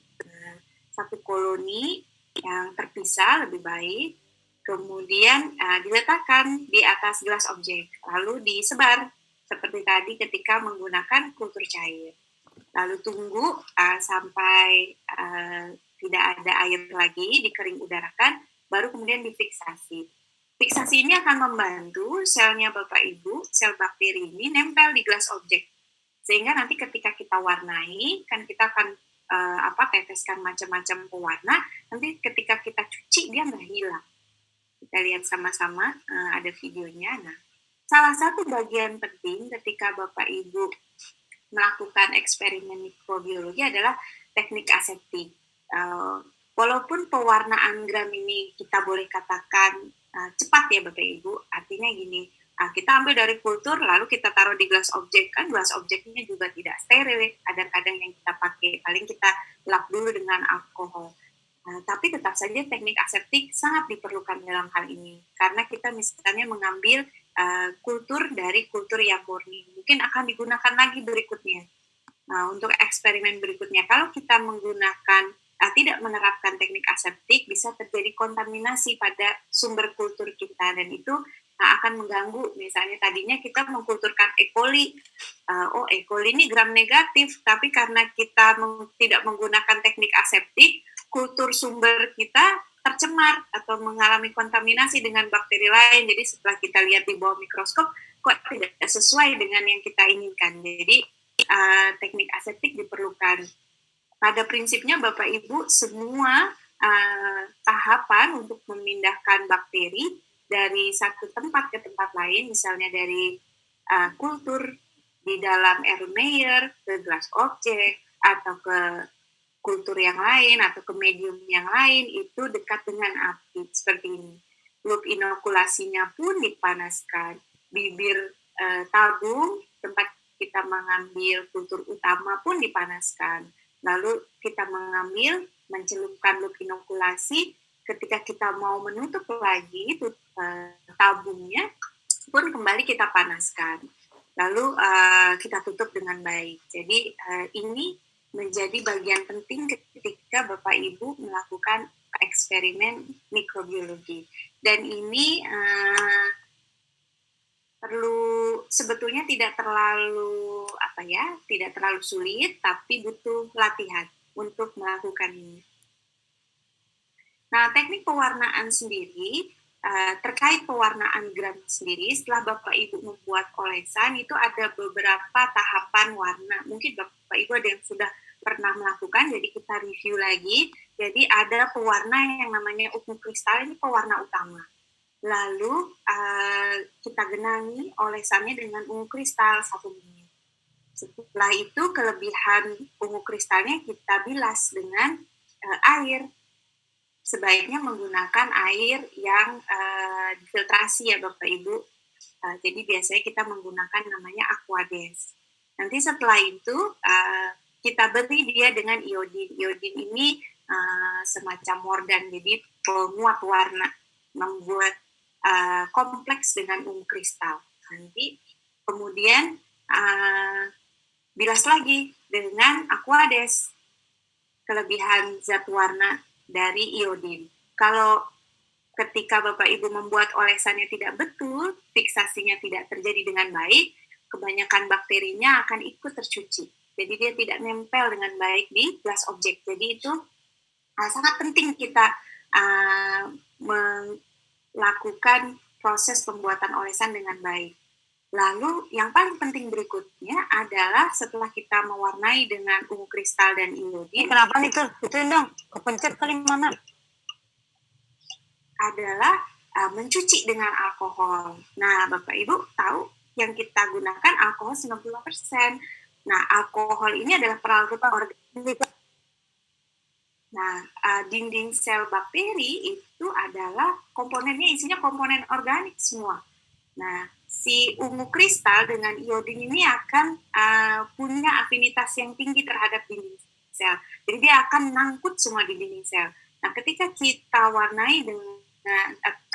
yang terpisah lebih baik, kemudian diletakkan di atas gelas objek, lalu disebar seperti tadi ketika menggunakan kultur cair. Lalu tunggu sampai tidak ada air lagi, dikering udarakan, baru kemudian difiksasi. Fiksasi ini akan membantu selnya Bapak Ibu, sel bakteri ini nempel di gelas objek. Sehingga nanti ketika kita warnai, kan kita akan teteskan macam-macam pewarna, nanti ketika kita cuci dia nggak hilang. Kita lihat sama-sama, ada videonya. Nah, salah satu bagian penting ketika Bapak Ibu melakukan eksperimen mikrobiologi adalah teknik aseptik. Walaupun pewarnaan gram ini kita boleh katakan cepat ya Bapak Ibu, artinya gini, kita ambil dari kultur lalu kita taruh di gelas objek, kan gelas objeknya juga tidak steril, kadang-kadang yang kita pakai paling kita lap dulu dengan alkohol. Tapi tetap saja teknik aseptik sangat diperlukan dalam hal ini, karena kita misalnya mengambil kultur dari kultur yang murni, mungkin akan digunakan lagi berikutnya. Untuk eksperimen berikutnya, kalau kita menggunakan tidak menerapkan teknik aseptik, bisa terjadi kontaminasi pada sumber kultur kita, dan itu akan mengganggu. Misalnya tadinya kita mengkulturkan E. coli, E. coli ini gram negatif, tapi karena kita tidak menggunakan teknik aseptik, kultur sumber kita tercemar atau mengalami kontaminasi dengan bakteri lain. Jadi setelah kita lihat di bawah mikroskop, kok tidak sesuai dengan yang kita inginkan. Jadi teknik aseptik diperlukan. Pada prinsipnya Bapak Ibu, semua tahapan untuk memindahkan bakteri dari satu tempat ke tempat lain, misalnya dari kultur di dalam Erlenmeyer ke gelas objek, atau ke kultur yang lain, atau ke medium yang lain, itu dekat dengan api, seperti ini. Loop inokulasinya pun dipanaskan. Bibir tabung, tempat kita mengambil kultur utama pun dipanaskan. Lalu kita mencelupkan loop inokulasi, ketika kita mau menutup lagi tabungnya pun kembali kita panaskan, lalu kita tutup dengan baik. Jadi ini menjadi bagian penting ketika Bapak Ibu melakukan eksperimen mikrobiologi, dan ini sebetulnya tidak terlalu sulit, tapi butuh latihan untuk melakukan ini. Nah, teknik pewarnaan sendiri, terkait pewarnaan gram sendiri, setelah Bapak Ibu membuat olesan, itu ada beberapa tahapan warna. Mungkin Bapak Ibu ada yang sudah pernah melakukan, jadi kita review lagi. Jadi ada pewarna yang namanya ungu kristal, ini pewarna utama. Lalu kita genangi olesannya dengan ungu kristal 1 menit. Setelah itu kelebihan ungu kristalnya kita bilas dengan air. Sebaiknya menggunakan air yang difiltrasi ya Bapak Ibu. Jadi biasanya kita menggunakan namanya Aquades. Nanti setelah itu kita beri dia dengan iodin. Iodin ini semacam mordan, jadi penguat warna, membuat kompleks dengan ungu kristal. Nanti kemudian bilas lagi dengan Aquades, kelebihan zat warna dari iodin. Kalau ketika Bapak Ibu membuat olesannya tidak betul, fiksasinya tidak terjadi dengan baik, kebanyakan bakterinya akan ikut tercuci. Jadi dia tidak nempel dengan baik di gelas objek. Jadi itu sangat penting kita melakukan proses pembuatan olesan dengan baik. Lalu yang paling penting berikutnya adalah setelah kita mewarnai dengan ungu kristal dan iodin. Kenapa itu? Itu dong, kepencet kali mana? Adalah mencuci dengan alkohol. Nah, Bapak Ibu tahu yang kita gunakan alkohol 95%. Nah, alkohol ini adalah pelarut organik. Nah, dinding sel bakteri itu adalah komponennya, isinya komponen organik semua. Nah, si ungu kristal dengan iodin ini akan punya afinitas yang tinggi terhadap dinding sel. Jadi dia akan nangkut semua di dinding sel. Nah, ketika kita warnai dengan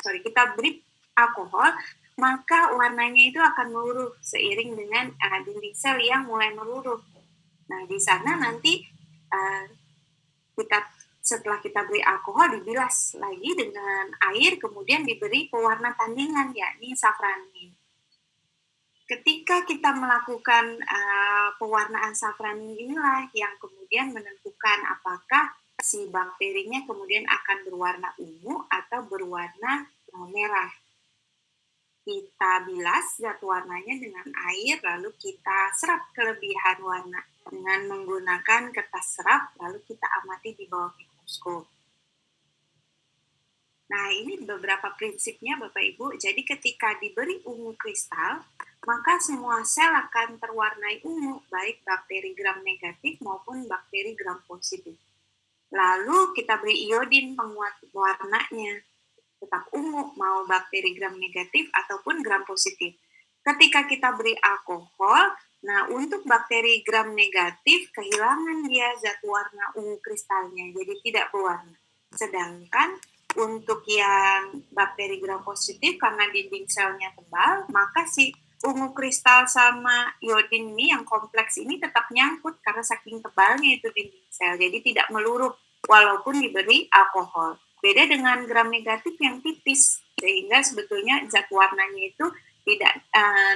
kita beri alkohol, maka warnanya itu akan meluruh seiring dengan dinding sel yang mulai meluruh. Nah, di sana nanti setelah kita beri alkohol dibilas lagi dengan air, kemudian diberi pewarna tandingan, yakni safranin. Ketika kita melakukan pewarnaan safranin inilah yang kemudian menentukan apakah si bakterinya kemudian akan berwarna ungu atau berwarna merah. Kita bilas zat warnanya dengan air, lalu kita serap kelebihan warna dengan menggunakan kertas serap, lalu kita amati di bawah mikroskop. Nah, ini beberapa prinsipnya Bapak Ibu. Jadi ketika diberi ungu kristal, maka semua sel akan terwarnai ungu, baik bakteri gram negatif maupun bakteri gram positif. Lalu kita beri iodin penguat warnanya, tetap ungu, mau bakteri gram negatif ataupun gram positif. Ketika kita beri alkohol, nah untuk bakteri gram negatif kehilangan dia zat warna ungu kristalnya, jadi tidak berwarna. Sedangkan untuk yang bakteri gram positif karena dinding selnya tebal, maka si ungu kristal sama iodin ini yang kompleks ini tetap nyangkut karena saking tebalnya itu dinding sel, jadi tidak meluruh walaupun diberi alkohol. Beda dengan gram negatif yang tipis, sehingga sebetulnya zat warnanya itu tidak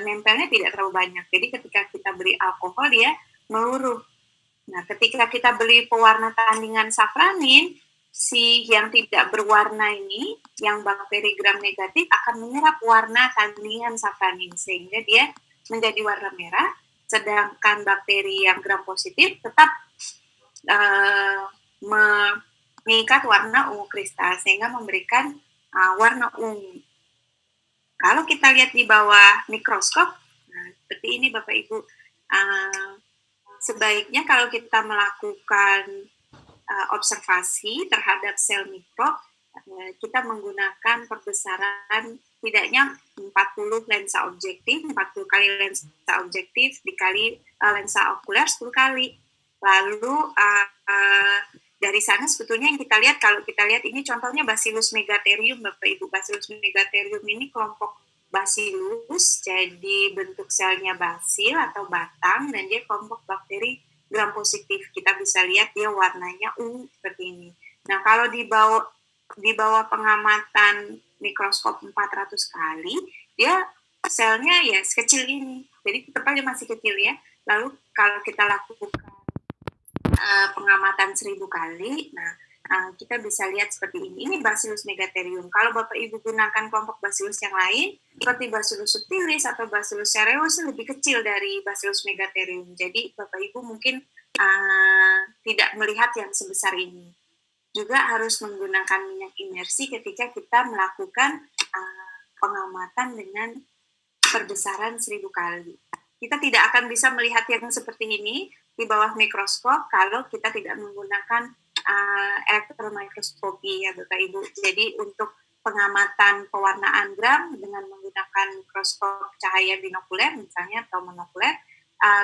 nempelnya tidak terlalu banyak. Jadi ketika kita beri alkohol dia meluruh. Nah, ketika kita beli pewarna tandingan safranin, si yang tidak berwarna ini, yang bakteri gram negatif akan menyerap warna tandingan safranin sehingga dia menjadi warna merah, sedangkan bakteri yang gram positif tetap mengikat warna ungu kristal sehingga memberikan warna ungu. Kalau kita lihat di bawah mikroskop, nah, seperti ini Bapak Ibu, sebaiknya kalau kita melakukan observasi terhadap sel mikrob, kita menggunakan perbesaran tidaknya 40 lensa objektif, 40 kali lensa objektif dikali lensa okuler 10 kali. Lalu dari sana sebetulnya yang kita lihat, kalau kita lihat ini contohnya Bacillus megatherium Bapak Ibu. Bacillus megatherium ini kelompok Bacillus, jadi bentuk selnya basil atau batang, dan dia kelompok bakteri gram positif. Kita bisa lihat dia warnanya ungu seperti ini. Nah, kalau di bawah pengamatan mikroskop 400 kali, dia selnya ya sekecil ini. Jadi tepatnya masih kecil ya. Lalu kalau kita lakukan pengamatan 1000 kali, nah kita bisa lihat seperti ini. Ini Bacillus megatherium. Kalau Bapak Ibu gunakan kelompok Bacillus yang lain, seperti Bacillus subtilis atau Bacillus cereus lebih kecil dari Bacillus megatherium. Jadi Bapak Ibu mungkin tidak melihat yang sebesar ini. Juga harus menggunakan minyak imersi ketika kita melakukan pengamatan dengan perbesaran 1000 kali. Kita tidak akan bisa melihat yang seperti ini di bawah mikroskop kalau kita tidak menggunakan elektron mikroskopi ya Bapak Ibu. Jadi untuk pengamatan pewarnaan gram dengan menggunakan mikroskop cahaya binokuler misalnya atau monokuler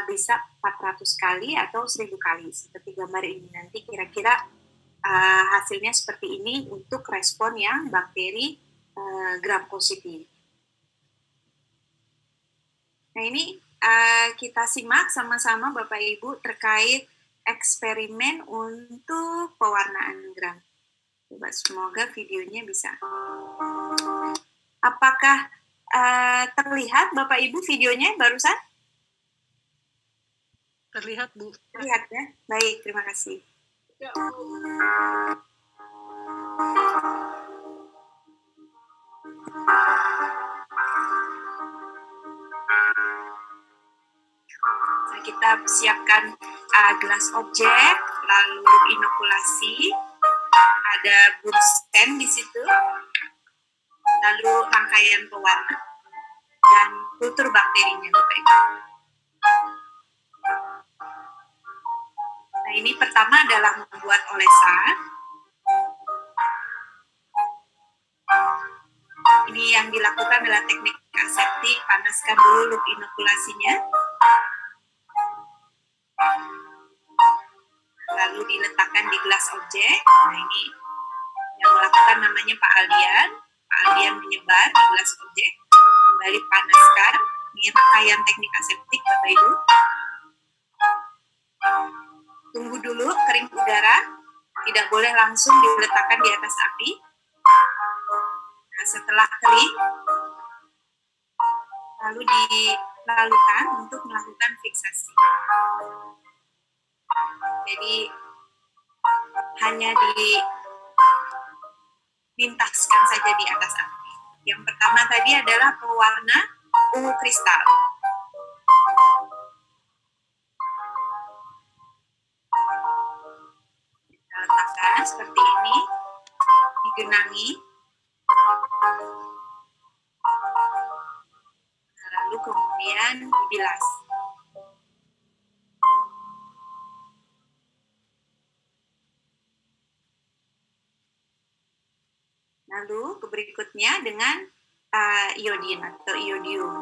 bisa 400 kali atau 1000 kali seperti gambar ini. Nanti kira-kira hasilnya seperti ini untuk respon yang bakteri gram positif. Nah ini kita simak sama-sama Bapak Ibu terkait eksperimen untuk pewarnaan gram. Coba semoga videonya bisa. Apakah terlihat Bapak Ibu videonya barusan? Terlihat, Bu. Terlihat ya? Baik, terima kasih. Nah, kita siapkan gelas objek, lalu inokulasi, ada bunsen di situ, lalu rangkaian pewarna dan kultur bakterinya, Bapak Ibu. Nah, ini pertama adalah membuat olesan. Ini yang dilakukan adalah teknik aseptik, panaskan dulu loop inokulasinya. Lalu diletakkan di gelas objek. Nah, ini yang melakukan namanya Pak Aldian. Pak Aldian menyebar di gelas objek. Kembali panaskan. Ini rangkaian teknik aseptik, Bapak Ibu. Tunggu dulu kering udara. Tidak boleh langsung diletakkan di atas api. Nah, setelah kering, lalu dilalukan untuk melakukan fiksasi. Jadi hanya dilintaskan saja di atas api. Yang pertama tadi adalah pewarna ungu kristal. Kita letakkan seperti ini, digenangi. Lalu kemudian dibilas. Lalu berikutnya dengan iodin atau iodium.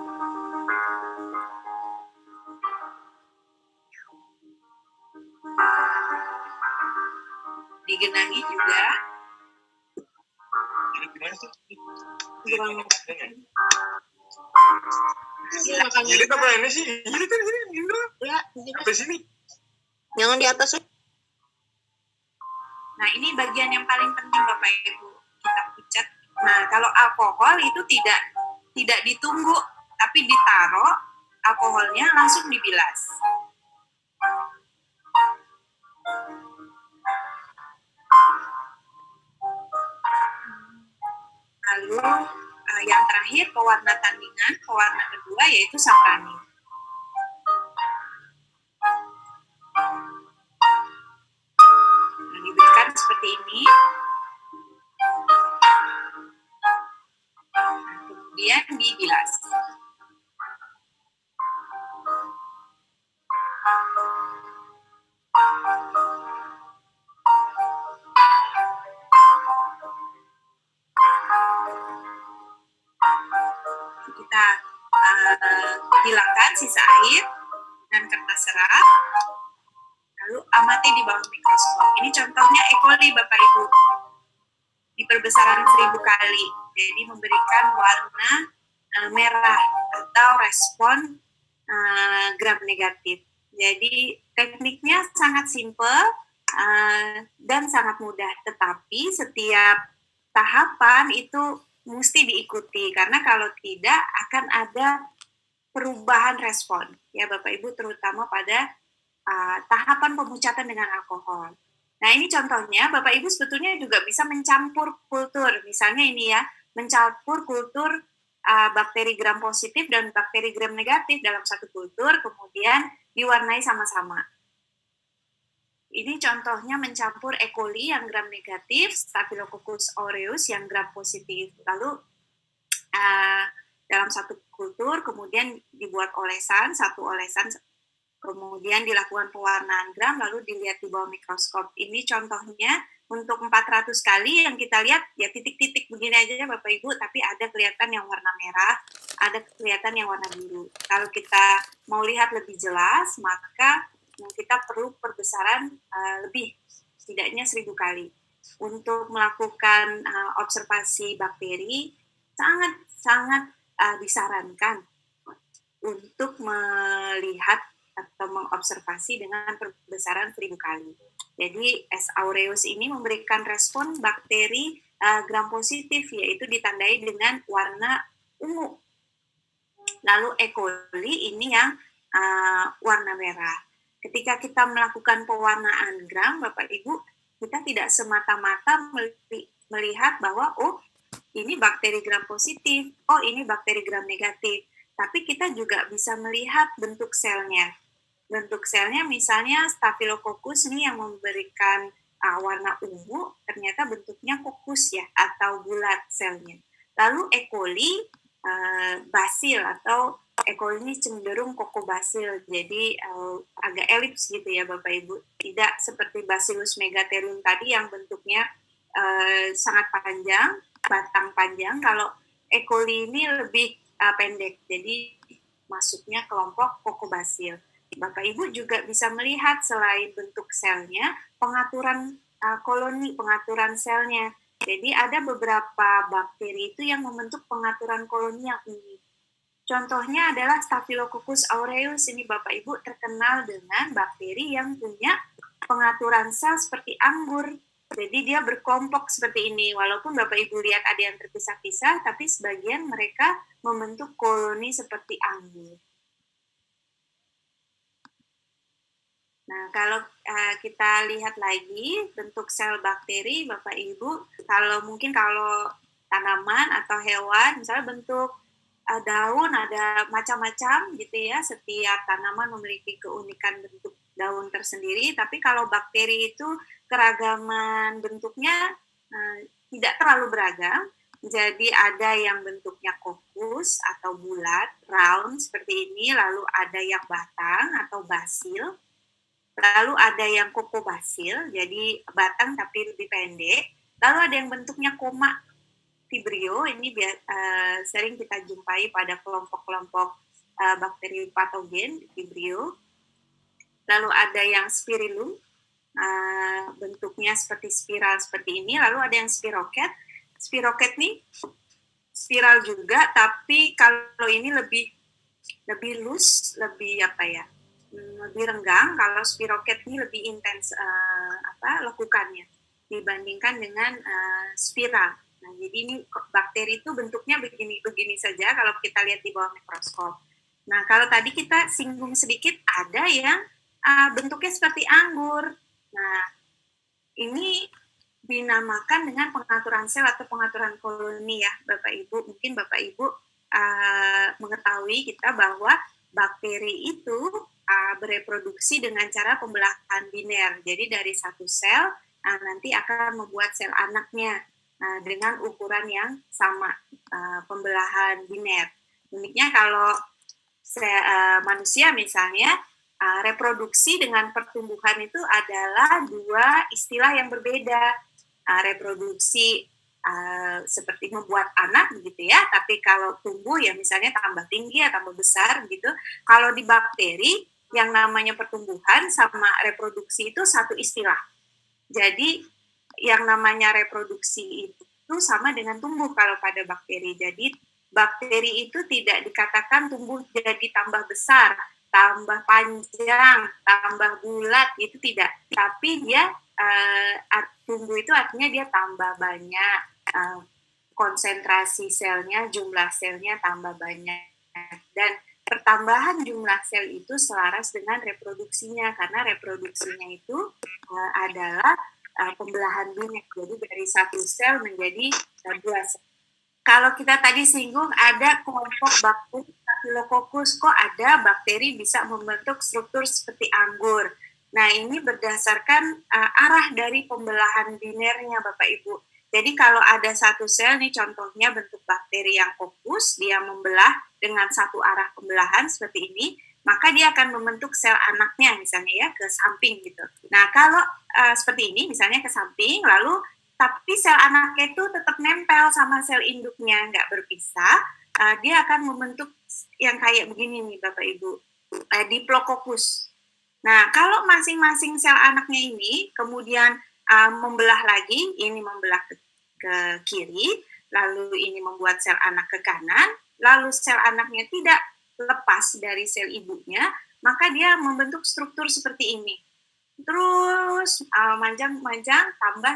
Digenangi juga. Jadi apa ini sih? Jadi kan ini Ya, sampai sini. jangan di atas. Nah, ini bagian yang paling penting Bapak Ibu. Kita pucat. Nah, kalau alkohol itu tidak ditunggu, tapi ditaruh alkoholnya langsung dibilas. Lalu yang terakhir pewarna tandingan, pewarna kedua yaitu saprani. Nah, diberikan seperti ini. Nah, kemudian dibilas. Kita hilangkan sisa air dan kertas serap, lalu amati di bawah mikroskop. Ini contohnya E. coli Bapak Ibu, di perbesaran 1000 kali, jadi memberikan warna merah atau respon gram negatif. Jadi tekniknya sangat simpel dan sangat mudah, tetapi setiap tahapan itu mesti diikuti, karena kalau tidak akan ada perubahan respon, ya Bapak Ibu, terutama pada tahapan pemucatan dengan alkohol. Nah, ini contohnya, Bapak Ibu sebetulnya juga bisa mencampur kultur, misalnya ini ya, mencampur kultur bakteri gram positif dan bakteri gram negatif dalam satu kultur, kemudian diwarnai sama-sama. Ini contohnya mencampur E. coli yang gram negatif, Staphylococcus aureus yang gram positif. Lalu dalam satu kultur kemudian dibuat olesan, satu olesan, kemudian dilakukan pewarnaan gram, lalu dilihat di bawah mikroskop. Ini contohnya untuk 400 kali yang kita lihat ya titik-titik begini aja ya Bapak Ibu, tapi ada kelihatan yang warna merah, ada kelihatan yang warna biru. Kalau kita mau lihat lebih jelas, maka kita perlu perbesaran lebih setidaknya 1000 kali. Untuk melakukan observasi bakteri sangat disarankan untuk melihat atau mengobservasi dengan perbesaran 1000 kali. Jadi S. aureus ini memberikan respon bakteri gram positif, yaitu ditandai dengan warna ungu. Lalu E. coli ini yang warna merah. Ketika kita melakukan pewarnaan gram, Bapak Ibu, kita tidak semata-mata melihat bahwa oh ini bakteri gram positif, oh ini bakteri gram negatif. Tapi kita juga bisa melihat bentuk selnya. Bentuk selnya misalnya Staphylococcus ini yang memberikan warna ungu, ternyata bentuknya kokus ya, atau bulat selnya. Lalu E. coli, basil atau E. coli ini cenderung kokobasil, jadi agak elips gitu ya Bapak Ibu. Tidak seperti Bacillus megatherium tadi yang bentuknya sangat panjang, batang panjang. Kalau E. coli ini lebih pendek, jadi masuknya kelompok kokobasil. Bapak Ibu juga bisa melihat selain bentuk selnya, pengaturan koloni, pengaturan selnya. Jadi ada beberapa bakteri itu yang membentuk pengaturan koloni yang unik. Contohnya adalah Staphylococcus aureus, ini Bapak Ibu terkenal dengan bakteri yang punya pengaturan sel seperti anggur. Jadi dia berkelompok seperti ini, walaupun Bapak Ibu lihat ada yang terpisah-pisah, tapi sebagian mereka membentuk koloni seperti anggur. Nah, kalau kita lihat lagi bentuk sel bakteri, Bapak Ibu, kalau tanaman atau hewan, misalnya bentuk daun ada macam-macam gitu ya, setiap tanaman memiliki keunikan bentuk daun tersendiri, tapi kalau bakteri itu keragaman bentuknya tidak terlalu beragam. Jadi ada yang bentuknya kokus atau bulat, round seperti ini, lalu ada yang batang atau basil, lalu ada yang kokobasil, jadi batang tapi lebih pendek, lalu ada yang bentuknya koma vibrio, ini sering kita jumpai pada kelompok-kelompok bakteri patogen vibrio. Lalu ada yang spirillum, bentuknya seperti spiral seperti ini, lalu ada yang spiroket. Spiroket nih spiral juga, tapi kalau ini lebih loose, lebih lebih renggang. Kalau spiroket ini lebih intens lekukannya dibandingkan dengan spiral. Nah, jadi ini bakteri itu bentuknya begini saja kalau kita lihat di bawah mikroskop. Nah, kalau tadi kita singgung sedikit, ada yang bentuknya seperti anggur. Nah, ini dinamakan dengan pengaturan sel atau pengaturan koloni ya, Bapak Ibu. Mungkin Bapak Ibu mengetahui kita bahwa bakteri itu bereproduksi dengan cara pembelahan biner. Jadi dari satu sel nanti akan membuat sel anaknya dengan ukuran yang sama, pembelahan biner. Uniknya kalau manusia misalnya, reproduksi dengan pertumbuhan itu adalah dua istilah yang berbeda. Reproduksi seperti membuat anak begitu ya, tapi kalau tumbuh ya misalnya tambah tinggi atau tambah besar gitu. Kalau di bakteri yang namanya pertumbuhan sama reproduksi itu satu istilah. Jadi yang namanya reproduksi itu sama dengan tumbuh kalau pada bakteri. Jadi bakteri itu tidak dikatakan tumbuh jadi tambah besar, tambah panjang, tambah bulat, itu tidak. Tapi dia tumbuh itu artinya dia tambah banyak, konsentrasi selnya, jumlah selnya tambah banyak. Dan pertambahan jumlah sel itu selaras dengan reproduksinya, karena reproduksinya itu adalah pembelahan biner. Jadi dari satu sel menjadi dua sel. Kalau kita tadi singgung ada kelompok bakteri Staphylococcus, kok ada bakteri bisa membentuk struktur seperti anggur. Nah, ini berdasarkan arah dari pembelahan binernya, Bapak Ibu. Jadi kalau ada satu sel, nih contohnya bentuk bakteri yang kokus, dia membelah dengan satu arah pembelahan seperti ini, maka dia akan membentuk sel anaknya misalnya ya, ke samping gitu. Nah, kalau seperti ini misalnya ke samping, lalu tapi sel anaknya itu tetap nempel sama sel induknya, nggak berpisah, dia akan membentuk yang kayak begini nih Bapak Ibu, diplococcus. Nah, kalau masing-masing sel anaknya ini kemudian membelah lagi, ini membelah ke kiri, lalu ini membuat sel anak ke kanan, lalu sel anaknya tidak lepas dari sel ibunya, maka dia membentuk struktur seperti ini. Terus manjang-manjang tambah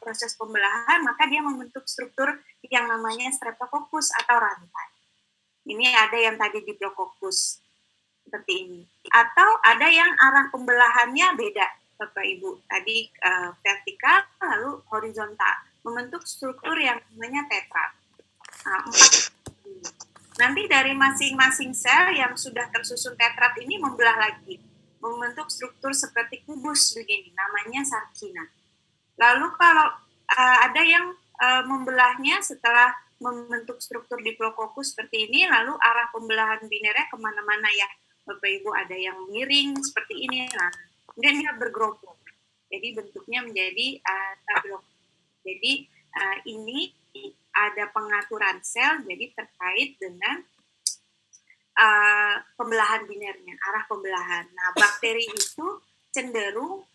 proses pembelahan, maka dia membentuk struktur yang namanya streptococcus atau rantai. Ini ada yang tadi diplococcus seperti ini. Atau ada yang arah pembelahannya beda, Bapak Ibu. Tadi vertikal lalu horizontal, membentuk struktur yang namanya tetrad. Nanti dari masing-masing sel yang sudah tersusun tetrad ini membelah lagi, membentuk struktur seperti kubus begini, namanya sarkina. Lalu kalau ada yang membelahnya setelah membentuk struktur diplococcus seperti ini, lalu arah pembelahan binernya kemana-mana ya, Bapak Ibu, ada yang miring seperti ini, nah, kemudian dia bergerombol, jadi bentuknya menjadi tabloid. Jadi ini ada pengaturan sel, jadi terkait dengan pembelahan binernya, arah pembelahan. Nah, bakteri itu cenderung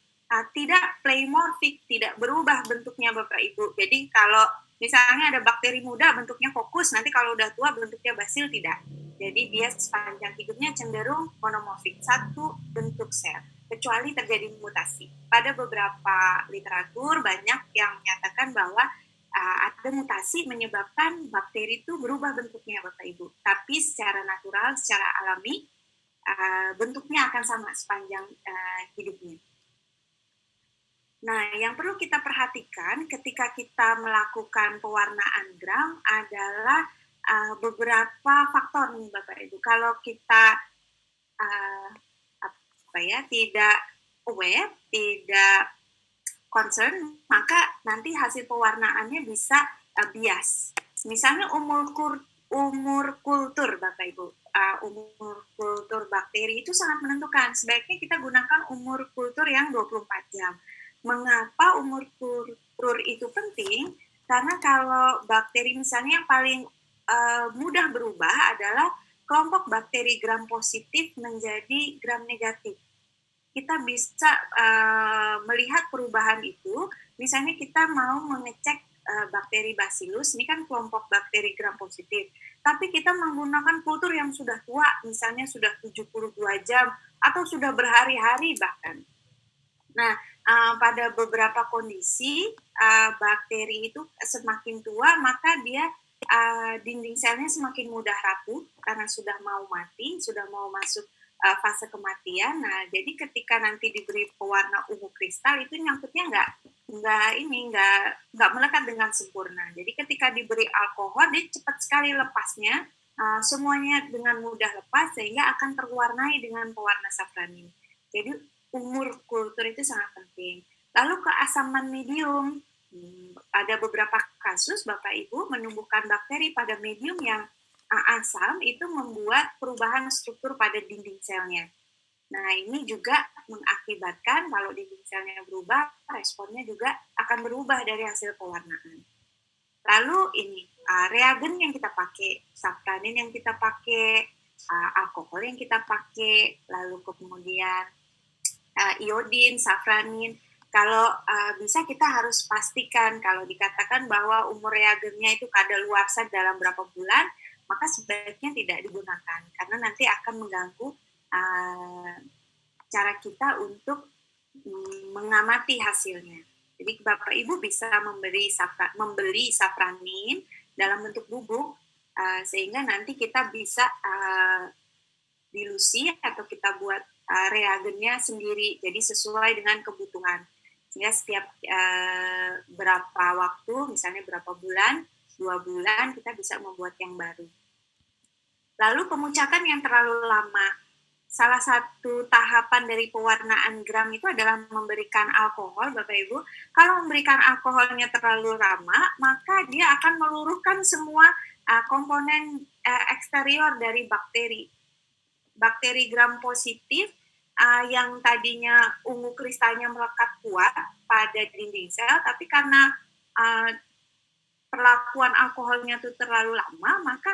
tidak pleomorfik, tidak berubah bentuknya Bapak Ibu. Jadi kalau misalnya ada bakteri muda bentuknya fokus, nanti kalau udah tua bentuknya basil, tidak. Jadi dia sepanjang hidupnya cenderung monomorfik, satu bentuk sel, kecuali terjadi mutasi. Pada beberapa literatur banyak yang menyatakan bahwa ada mutasi menyebabkan bakteri itu berubah bentuknya Bapak Ibu. Tapi secara natural, secara alami, bentuknya akan sama sepanjang hidupnya. Nah, yang perlu kita perhatikan ketika kita melakukan pewarnaan gram adalah beberapa faktor nih Bapak Ibu. Kalau kita tidak aware, tidak concern, maka nanti hasil pewarnaannya bisa bias. Misalnya umur kultur Bapak Ibu, umur kultur bakteri itu sangat menentukan. Sebaiknya kita gunakan umur kultur yang 24 jam. Mengapa umur kultur itu penting? Karena kalau bakteri misalnya yang paling mudah berubah adalah kelompok bakteri gram positif menjadi gram negatif. Kita bisa melihat perubahan itu, misalnya kita mau mengecek bakteri Bacillus, ini kan kelompok bakteri gram positif, tapi kita menggunakan kultur yang sudah tua, misalnya sudah 72 jam, atau sudah berhari-hari bahkan. Nah, pada beberapa kondisi, bakteri itu semakin tua, maka dia dinding selnya semakin mudah rapuh, karena sudah mau mati, sudah mau masuk fase kematian. Nah, jadi ketika nanti diberi pewarna ungu kristal itu nyangkutnya nggak melekat dengan sempurna. Jadi ketika diberi alkohol dia cepat sekali lepasnya, semuanya dengan mudah lepas sehingga akan terwarnai dengan pewarna safranin. Jadi umur kultur itu sangat penting. Lalu keasaman medium, ada beberapa kasus Bapak Ibu menumbuhkan bakteri pada medium yang asam itu membuat perubahan struktur pada dinding selnya. Nah, ini juga mengakibatkan kalau dinding selnya berubah, responnya juga akan berubah dari hasil pewarnaan. Lalu ini, reagen yang kita pakai, safranin yang kita pakai, alkohol yang kita pakai, lalu kemudian iodin, safranin. Kalau bisa kita harus pastikan kalau dikatakan bahwa umur reagennya itu kadaluarsa dalam berapa bulan, maka sebaiknya tidak digunakan karena nanti akan mengganggu cara kita untuk mengamati hasilnya. Jadi Bapak Ibu bisa membeli safranin dalam bentuk bubuk sehingga nanti kita bisa dilusi atau kita buat reagennya sendiri, jadi sesuai dengan kebutuhan. Sehingga setiap berapa waktu, misalnya berapa bulan, 2 bulan, kita bisa membuat yang baru. Lalu pemucakan yang terlalu lama. Salah satu tahapan dari pewarnaan gram itu adalah memberikan alkohol, Bapak Ibu. Kalau memberikan alkoholnya terlalu lama, maka dia akan meluruhkan semua komponen eksterior dari bakteri. Bakteri gram positif yang tadinya ungu kristalnya melekat kuat pada dinding sel, tapi karena perlakuan alkoholnya itu terlalu lama, maka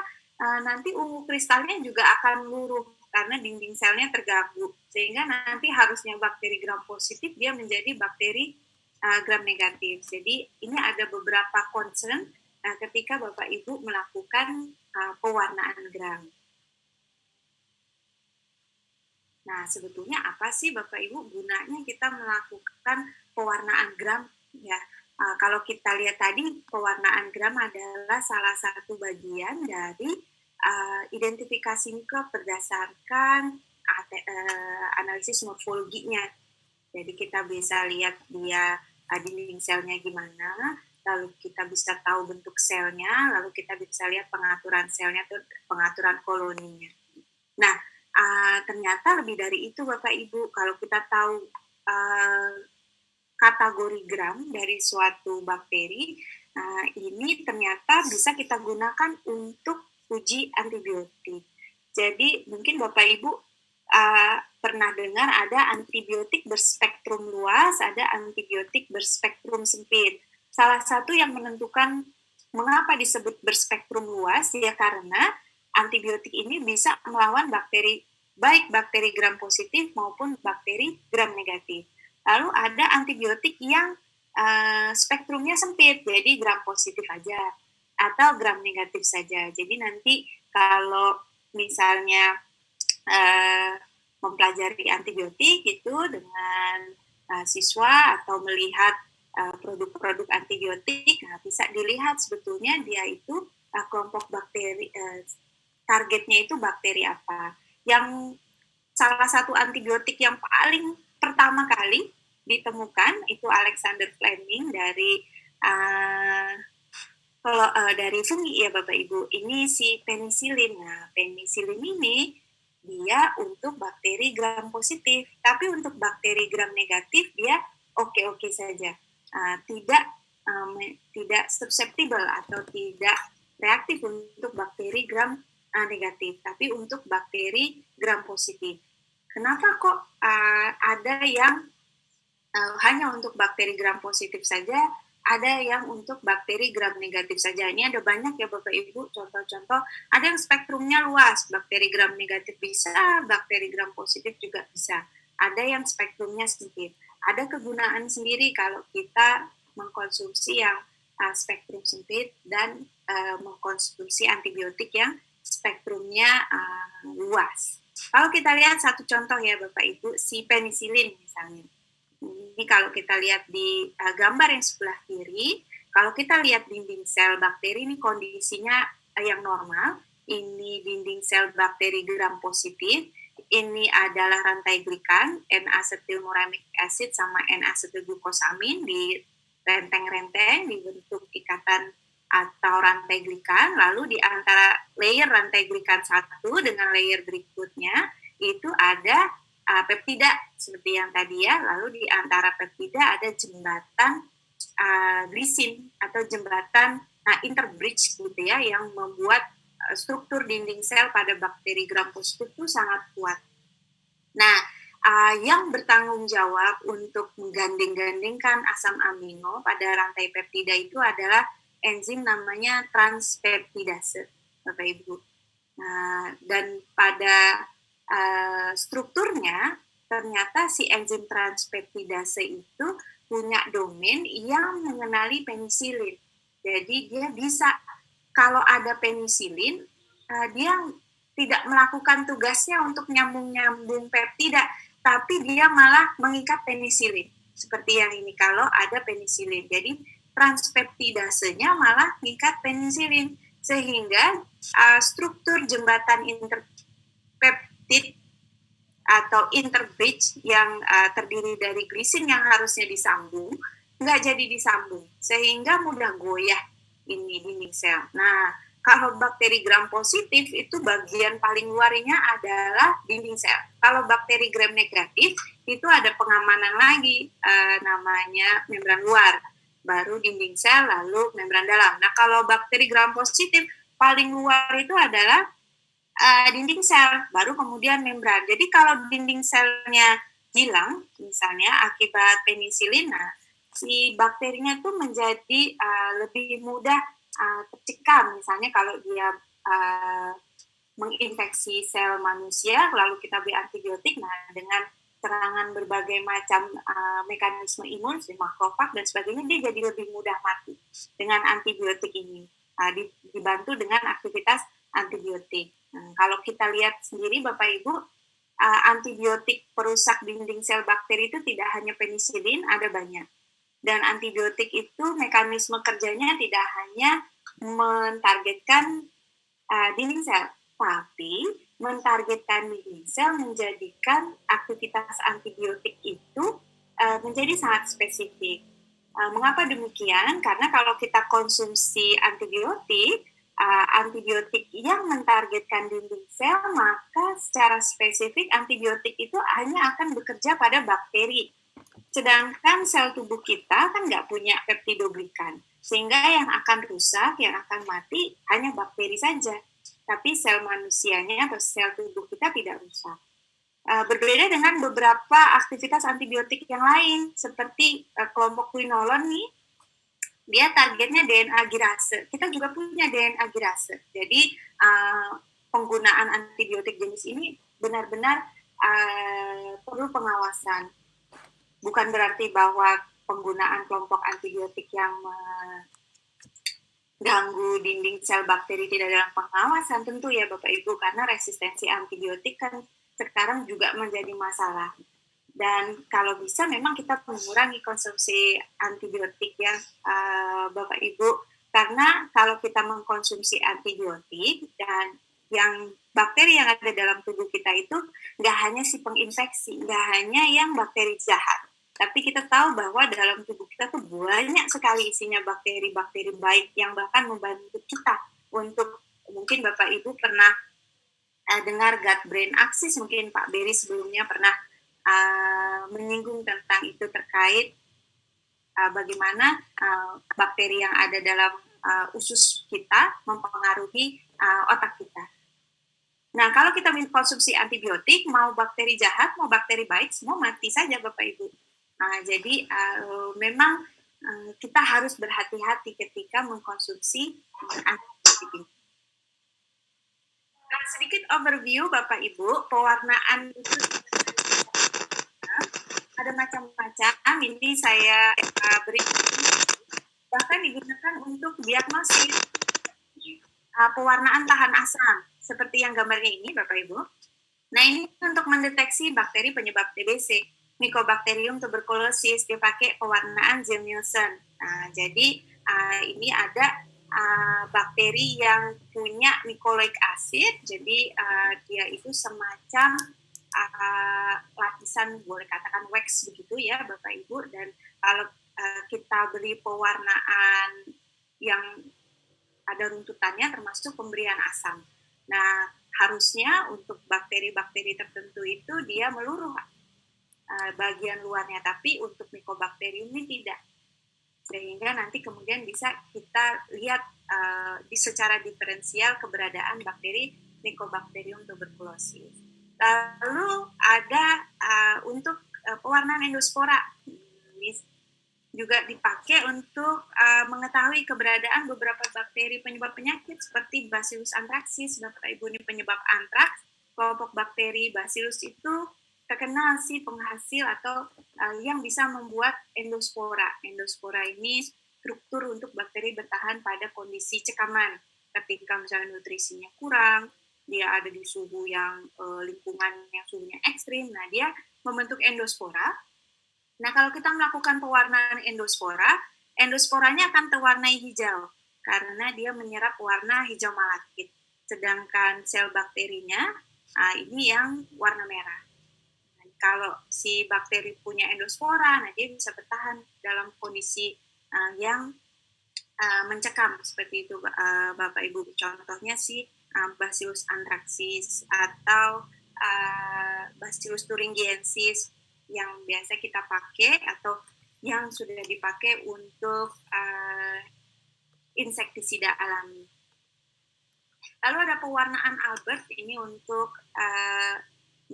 nanti ungu kristalnya juga akan luruh karena dinding selnya terganggu, sehingga nanti harusnya bakteri gram positif dia menjadi bakteri gram negatif. Jadi ini ada beberapa concern ketika Bapak Ibu melakukan pewarnaan gram. Nah, sebetulnya apa sih Bapak Ibu gunanya kita melakukan pewarnaan gram? Ya, kalau kita lihat tadi, pewarnaan gram adalah salah satu bagian dari identifikasi mikrob berdasarkan analisis morfologinya. Jadi kita bisa lihat dia dinding selnya gimana, lalu kita bisa tahu bentuk selnya, lalu kita bisa lihat pengaturan selnya atau pengaturan koloninya. Nah, ternyata lebih dari itu Bapak Ibu, kalau kita tahu kategori gram dari suatu bakteri, ini ternyata bisa kita gunakan untuk uji antibiotik. Jadi mungkin Bapak Ibu pernah dengar ada antibiotik berspektrum luas, ada antibiotik berspektrum sempit. Salah satu yang menentukan mengapa disebut berspektrum luas, ya karena antibiotik ini bisa melawan bakteri, baik bakteri gram positif maupun bakteri gram negatif. Lalu ada antibiotik yang spektrumnya sempit, jadi gram positif aja atau gram negatif saja. Jadi nanti kalau misalnya mempelajari antibiotik itu dengan siswa atau melihat produk-produk antibiotik, bisa dilihat sebetulnya dia itu kelompok bakteri, targetnya itu bakteri apa. Yang salah satu antibiotik yang paling pertama kali ditemukan itu Alexander Fleming dari dari fungi ya Bapak Ibu. Ini si penisilin. Nah, penisilin ini dia untuk bakteri gram positif, tapi untuk bakteri gram negatif dia oke-oke saja, tidak susceptible atau tidak reaktif untuk bakteri gram negatif, tapi untuk bakteri gram positif. Kenapa kok ada yang hanya untuk bakteri gram positif saja, ada yang untuk bakteri gram negatif saja? Ini ada banyak ya Bapak Ibu, contoh-contoh. Ada yang spektrumnya luas, bakteri gram negatif bisa, bakteri gram positif juga bisa. Ada yang spektrumnya sempit. Ada kegunaan sendiri kalau kita mengkonsumsi yang spektrum sempit dan mengkonsumsi antibiotik yang spektrumnya luas. Kalau kita lihat satu contoh ya Bapak Ibu, si penisilin misalnya. Ini kalau kita lihat di gambar yang sebelah kiri, kalau kita lihat dinding sel bakteri ini kondisinya yang normal. Ini dinding sel bakteri gram positif. Ini adalah rantai glikan, N-acetylmuramic acid sama N-acetylglucosamin di renteng-renteng dibentuk ikatan atau rantai glikan. Lalu di antara layer rantai glikan satu dengan layer berikutnya itu ada peptida seperti yang tadi ya, lalu di antara peptida ada jembatan glisin atau jembatan interbridge gitu ya, yang membuat struktur dinding sel pada bakteri gram positif itu sangat kuat. Nah, yang bertanggung jawab untuk menggandeng-gandengkan asam amino pada rantai peptida itu adalah enzim namanya transpeptidase, Bapak Ibu. Nah, dan pada strukturnya ternyata si enzim transpeptidase itu punya domain yang mengenali penisilin. Jadi dia bisa, kalau ada penisilin, dia tidak melakukan tugasnya untuk nyambung-nyambung peptida, tapi dia malah mengikat penisilin. Seperti yang ini kalau ada penisilin. Jadi transpeptidasenya malah mengikat penisilin, sehingga struktur jembatan interpeptid atau interbridge yang terdiri dari glisin yang harusnya disambung, nggak jadi disambung, sehingga mudah goyah ini dinding sel. Nah, kalau bakteri gram positif itu bagian paling luarnya adalah dinding sel. Kalau bakteri gram negatif itu ada pengamanan lagi, namanya membran luar, baru dinding sel, lalu membran dalam. Nah, kalau bakteri gram positif paling luar itu adalah dinding sel, baru kemudian membran. Jadi kalau dinding selnya hilang, misalnya akibat penisilin, si bakterinya itu menjadi lebih mudah tercekam. Misalnya kalau dia menginfeksi sel manusia, lalu kita beri antibiotik, nah dengan serangan berbagai macam mekanisme imun, makrofag dan sebagainya, dia jadi lebih mudah mati dengan antibiotik ini, dibantu dengan aktivitas antibiotik. Kalau kita lihat sendiri Bapak Ibu, antibiotik perusak dinding sel bakteri itu tidak hanya penisilin, ada banyak. Dan antibiotik itu mekanisme kerjanya tidak hanya mentargetkan dinding sel, tapi mentargetkan dinding sel menjadikan aktivitas antibiotik itu menjadi sangat spesifik. Mengapa demikian? Karena kalau kita konsumsi antibiotik yang mentargetkan dinding sel, maka secara spesifik antibiotik itu hanya akan bekerja pada bakteri. Sedangkan sel tubuh kita kan nggak punya peptidoglikan, sehingga yang akan rusak, yang akan mati hanya bakteri saja. Tapi sel manusianya atau sel tubuh kita tidak rusak. Berbeda dengan beberapa aktivitas antibiotik yang lain, seperti kelompok quinolon nih, dia targetnya DNA girase. Kita juga punya DNA girase. Jadi penggunaan antibiotik jenis ini benar-benar perlu pengawasan. Bukan berarti bahwa penggunaan kelompok antibiotik yang ganggu dinding sel bakteri tidak dalam pengawasan, tentu ya Bapak Ibu, karena resistensi antibiotik kan sekarang juga menjadi masalah. Dan kalau bisa memang kita mengurangi konsumsi antibiotik ya Bapak Ibu, karena kalau kita mengkonsumsi antibiotik dan yang bakteri yang ada dalam tubuh kita itu nggak hanya si penginfeksi, nggak hanya yang bakteri jahat, tapi kita tahu bahwa dalam tubuh kita tuh banyak sekali isinya bakteri-bakteri baik yang bahkan membantu kita untuk, mungkin Bapak Ibu pernah dengar gut-brain axis, mungkin Pak Beri sebelumnya pernah menyinggung tentang itu terkait bagaimana bakteri yang ada dalam usus kita mempengaruhi otak kita. Nah, kalau kita konsumsi antibiotik, mau bakteri jahat, mau bakteri baik, semua mati saja Bapak Ibu. Jadi memang kita harus berhati-hati ketika mengkonsumsi antibiotik ini. Sedikit overview Bapak Ibu, pewarnaan itu ada macam-macam. Ini saya beri, bahkan digunakan untuk diagnosis pewarnaan tahan asam, seperti yang gambarnya ini Bapak Ibu. Nah, ini untuk mendeteksi bakteri penyebab TBC. Mycobacterium tuberculosis, dipakai pewarnaan Ziehl-Neelsen. Jadi ini ada bakteri yang punya mycoloic acid, jadi dia itu semacam lapisan, boleh katakan wax begitu ya Bapak Ibu. Dan kalau kita beli pewarnaan yang ada runtutannya, termasuk pemberian asam. Nah, harusnya untuk bakteri-bakteri tertentu itu dia meluruh bagian luarnya, tapi untuk Mycobacterium ini tidak. Sehingga nanti kemudian bisa kita lihat secara diferensial keberadaan bakteri Mycobacterium tuberculosis. Lalu ada untuk pewarnaan endospora. Ini juga dipakai untuk mengetahui keberadaan beberapa bakteri penyebab penyakit seperti Bacillus anthracis. Bapak Ibu, ini penyebab antraks. Kelompok bakteri Bacillus itu terkenal sih penghasil atau yang bisa membuat endospora. Endospora ini struktur untuk bakteri bertahan pada kondisi cekaman. Ketika misalnya nutrisinya kurang, dia ada di suhu yang lingkungan yang suhunya ekstrim, nah dia membentuk endospora. Nah, kalau kita melakukan pewarnaan endospora, endosporanya akan terwarnai hijau karena dia menyerap warna hijau malakit. Sedangkan sel bakterinya ini yang warna merah. Kalau si bakteri punya endospora, nah dia bisa bertahan dalam kondisi yang mencekam seperti itu Bapak Ibu. Contohnya si Bacillus anthracis atau Bacillus thuringiensis yang biasa kita pakai atau yang sudah dipakai untuk insektisida alami. Lalu ada pewarnaan Albert, ini untuk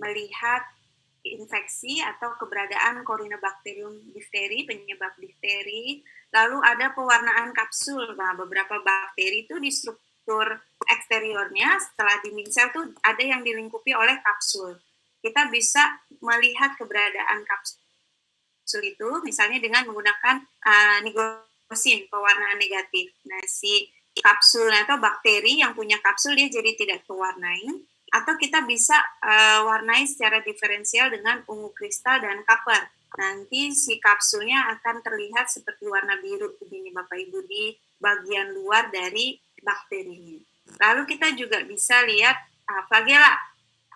melihat infeksi atau keberadaan Corynebacterium diphtheri, penyebab difteri. Lalu ada pewarnaan kapsul. Nah, beberapa bakteri itu di struktur eksteriornya setelah dinding sel tuh ada yang dilingkupi oleh kapsul. kita bisa melihat keberadaan kapsul itu, misalnya dengan menggunakan nigrosin, pewarnaan negatif. Nah, si kapsul atau bakteri yang punya kapsul dia jadi tidak terwarnai, atau kita bisa warnai secara diferensial dengan ungu kristal dan copper. Nanti si kapsulnya akan terlihat seperti warna biru begini Bapak Ibu di bagian luar dari bakterinya. Lalu kita juga bisa lihat flagela.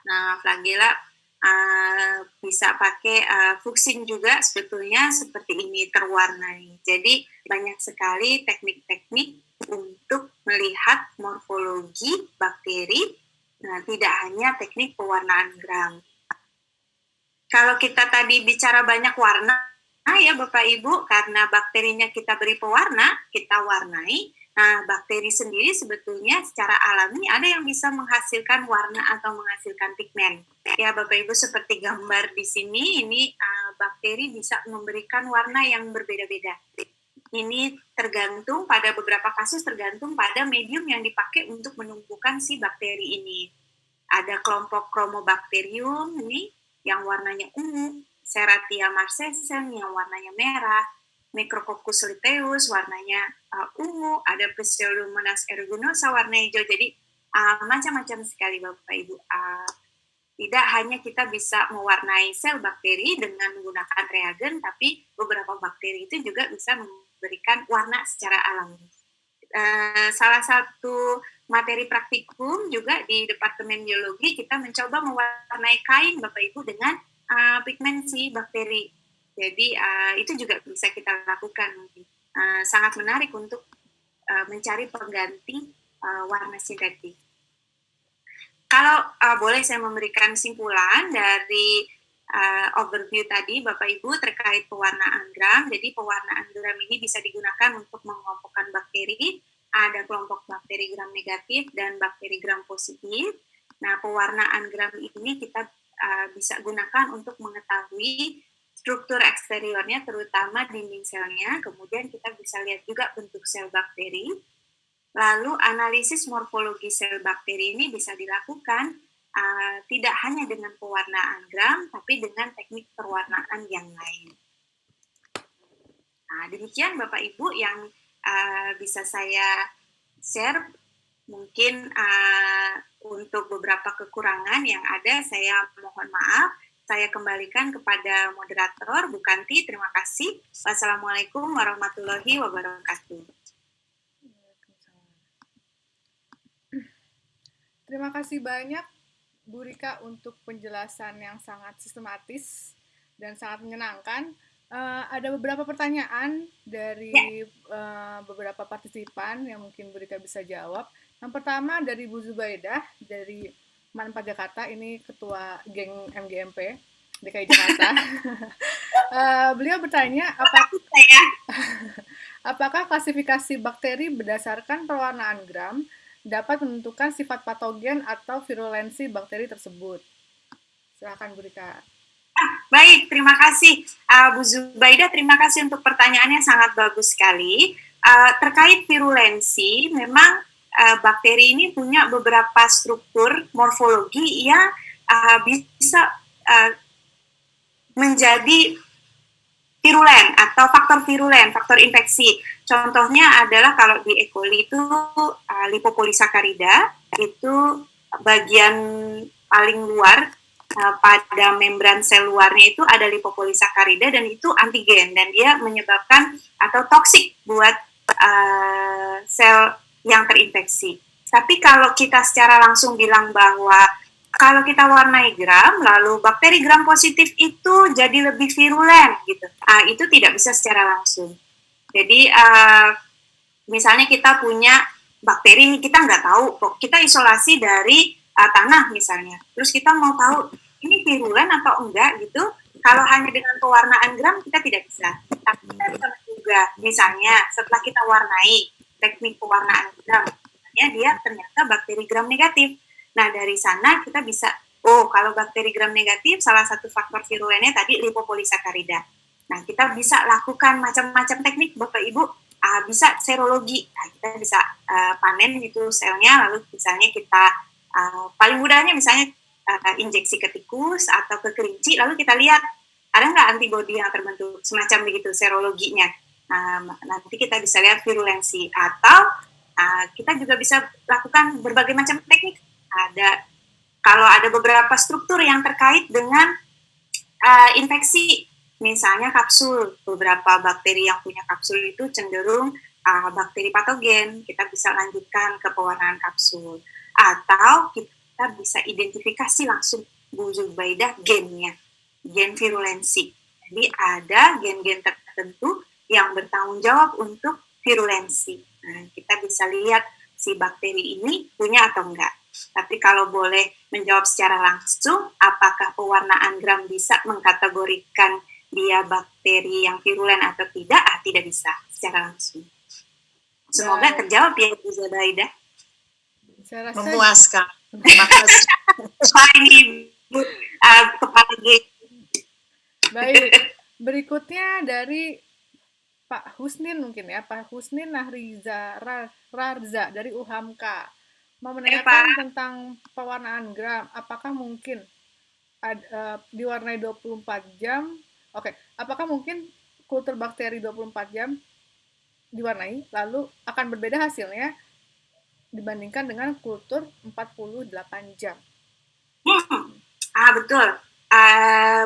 Nah, flagela bisa pakai fuksin juga sebetulnya seperti ini terwarnai. Jadi banyak sekali teknik-teknik untuk melihat morfologi bakteri. Nah, tidak hanya teknik pewarnaan gram. Kalau kita tadi bicara banyak warna, ya Bapak Ibu, karena bakterinya kita beri pewarna, kita warnai. Nah, bakteri sendiri sebetulnya secara alami ada yang bisa menghasilkan warna atau menghasilkan pigmen. Ya Bapak Ibu, seperti gambar di sini, ini bakteri bisa memberikan warna yang berbeda-beda. Ini tergantung pada beberapa kasus tergantung pada medium yang dipakai untuk menumbuhkan si bakteri ini. Ada kelompok Chromobacterium ini yang warnanya ungu, Serratia marcescens yang warnanya merah, Micrococcus luteus warnanya ungu, ada Pseudomonas aeruginosa warna hijau. Jadi macam-macam sekali Bapak Ibu. Tidak hanya kita bisa mewarnai sel bakteri dengan menggunakan reagen, tapi beberapa bakteri itu juga bisa memberikan warna secara alami. Salah satu materi praktikum juga di Departemen Biologi, kita mencoba mewarnai kain Bapak Ibu dengan pigmen si bakteri. Jadi itu juga bisa kita lakukan. Sangat menarik untuk mencari pengganti warna sintetik. Kalau boleh saya memberikan simpulan dari overview tadi Bapak Ibu terkait pewarnaan gram. Jadi pewarnaan gram ini bisa digunakan untuk mengelompokkan bakteri. Ada kelompok bakteri gram negatif dan bakteri gram positif. Nah, pewarnaan gram ini kita bisa gunakan untuk mengetahui struktur eksteriornya, terutama dinding selnya. Kemudian kita bisa lihat juga bentuk sel bakteri. Lalu analisis morfologi sel bakteri ini bisa dilakukan tidak hanya dengan pewarnaan gram, tapi dengan teknik perwarnaan yang lain. Nah, demikian Bapak Ibu yang bisa saya share. Mungkin untuk beberapa kekurangan yang ada, saya mohon maaf. Saya kembalikan kepada moderator, Bu Kanti. Terima kasih. Wassalamualaikum warahmatullahi wabarakatuh. Terima kasih banyak Bu Rika untuk penjelasan yang sangat sistematis dan sangat menyenangkan. Ada beberapa pertanyaan dari beberapa partisipan yang mungkin Bu Rika bisa jawab. Yang pertama dari Bu Zubaidah dari Manpa Jakarta, ini ketua geng MGMP DKI Jakarta. Beliau bertanya, apakah klasifikasi bakteri berdasarkan perwarnaan gram dapat menentukan sifat patogen atau virulensi bakteri tersebut? Silakan Bu Rika. Baik, terima kasih Bu Zubaida, terima kasih untuk pertanyaannya, sangat bagus sekali. Terkait virulensi, memang bakteri ini punya beberapa struktur morfologi yang bisa menjadi virulen atau faktor virulen, faktor infeksi. Contohnya adalah kalau di E. coli itu lipopolisakarida, itu bagian paling luar pada membran sel luarnya itu ada lipopolisakarida dan itu antigen dan dia menyebabkan atau toksik buat sel yang terinfeksi. Tapi kalau kita secara langsung bilang bahwa kalau kita warnai gram, lalu bakteri gram positif itu jadi lebih virulen, gitu. Itu tidak bisa secara langsung. Jadi, misalnya kita punya bakteri, kita nggak tahu, kok kita isolasi dari tanah misalnya. Terus kita mau tahu, ini virulen atau enggak, gitu. Kalau hanya dengan pewarnaan gram, kita tidak bisa. Tapi kita bisa juga, misalnya setelah kita warnai, teknik pewarnaan gram, dia ternyata bakteri gram negatif. Nah, dari sana kita bisa, kalau bakteri gram negatif, salah satu faktor virulennya tadi lipopolisakarida. Nah, kita bisa lakukan macam-macam teknik, Bapak Ibu, bisa serologi. Nah, kita bisa panen itu selnya, lalu misalnya kita, paling mudahnya misalnya injeksi ke tikus atau ke kelinci, lalu kita lihat ada nggak antibodi yang terbentuk, semacam begitu serologinya. Nanti kita bisa lihat virulensi, atau kita juga bisa lakukan berbagai macam teknik. Kalau ada beberapa struktur yang terkait dengan infeksi, misalnya kapsul, beberapa bakteri yang punya kapsul itu cenderung bakteri patogen, kita bisa lanjutkan ke pewarnaan kapsul. Atau kita bisa identifikasi langsung Bu Zubaidah gennya, gen virulensi. Jadi ada gen-gen tertentu yang bertanggung jawab untuk virulensi. Nah, kita bisa lihat si bakteri ini punya atau enggak. Tapi kalau boleh menjawab secara langsung, apakah pewarnaan gram bisa mengkategorikan dia bakteri yang virulen atau tidak? Tidak bisa secara langsung. Semoga terjawab ya Bu Zubaidah. Saya rasa Memuaskan. Terima kasih. Ini Bu kepala geng. baik. Berikutnya dari Pak Husnin mungkin ya, Pak Husnin Nahriza Rarza dari UHAMKA. Mau menanyakan tentang pewarnaan gram, apakah mungkin diwarnai 24 jam? Oke, apakah mungkin kultur bakteri 24 jam diwarnai, lalu akan berbeda hasilnya dibandingkan dengan kultur 48 jam? Betul.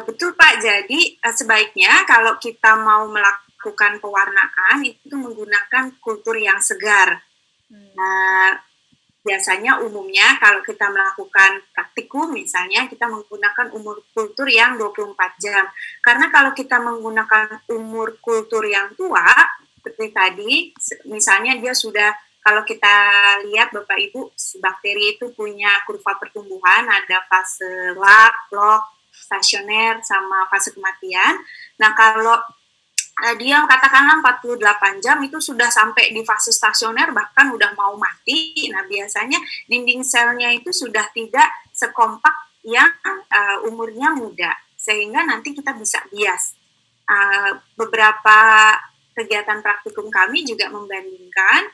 Betul Pak, jadi sebaiknya kalau kita mau melakukan pewarnaan itu menggunakan kultur yang segar. Biasanya umumnya kalau kita melakukan praktikum misalnya kita menggunakan umur kultur yang 24 jam. Karena kalau kita menggunakan umur kultur yang tua, seperti tadi, misalnya dia sudah, kalau kita lihat Bapak Ibu, bakteri itu punya kurva pertumbuhan, ada fase log, stasioner, sama fase kematian. Nah kalau dia katakanlah 48 jam itu sudah sampai di fase stasioner, bahkan udah mau mati. Nah biasanya dinding selnya itu sudah tidak sekompak yang umurnya muda, sehingga nanti kita bisa bias. Beberapa kegiatan praktikum kami juga membandingkan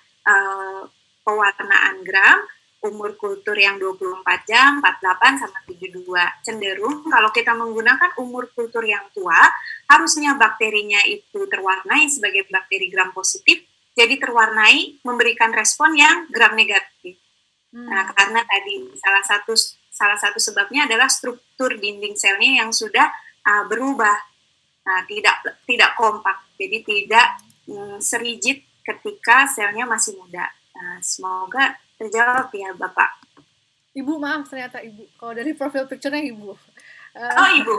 pewarnaan gram umur kultur yang 24 jam, 48 sama 72. Cenderung kalau kita menggunakan umur kultur yang tua, harusnya bakterinya itu terwarnai sebagai bakteri gram positif, jadi terwarnai memberikan respon yang gram negatif. Nah, karena tadi salah satu sebabnya adalah struktur dinding selnya yang sudah berubah, tidak kompak, jadi tidak serigid ketika selnya masih muda. Nah, semoga terjawab ya Bapak. Ibu, maaf ternyata Ibu. Kalau dari profil picture-nya Ibu. Ibu.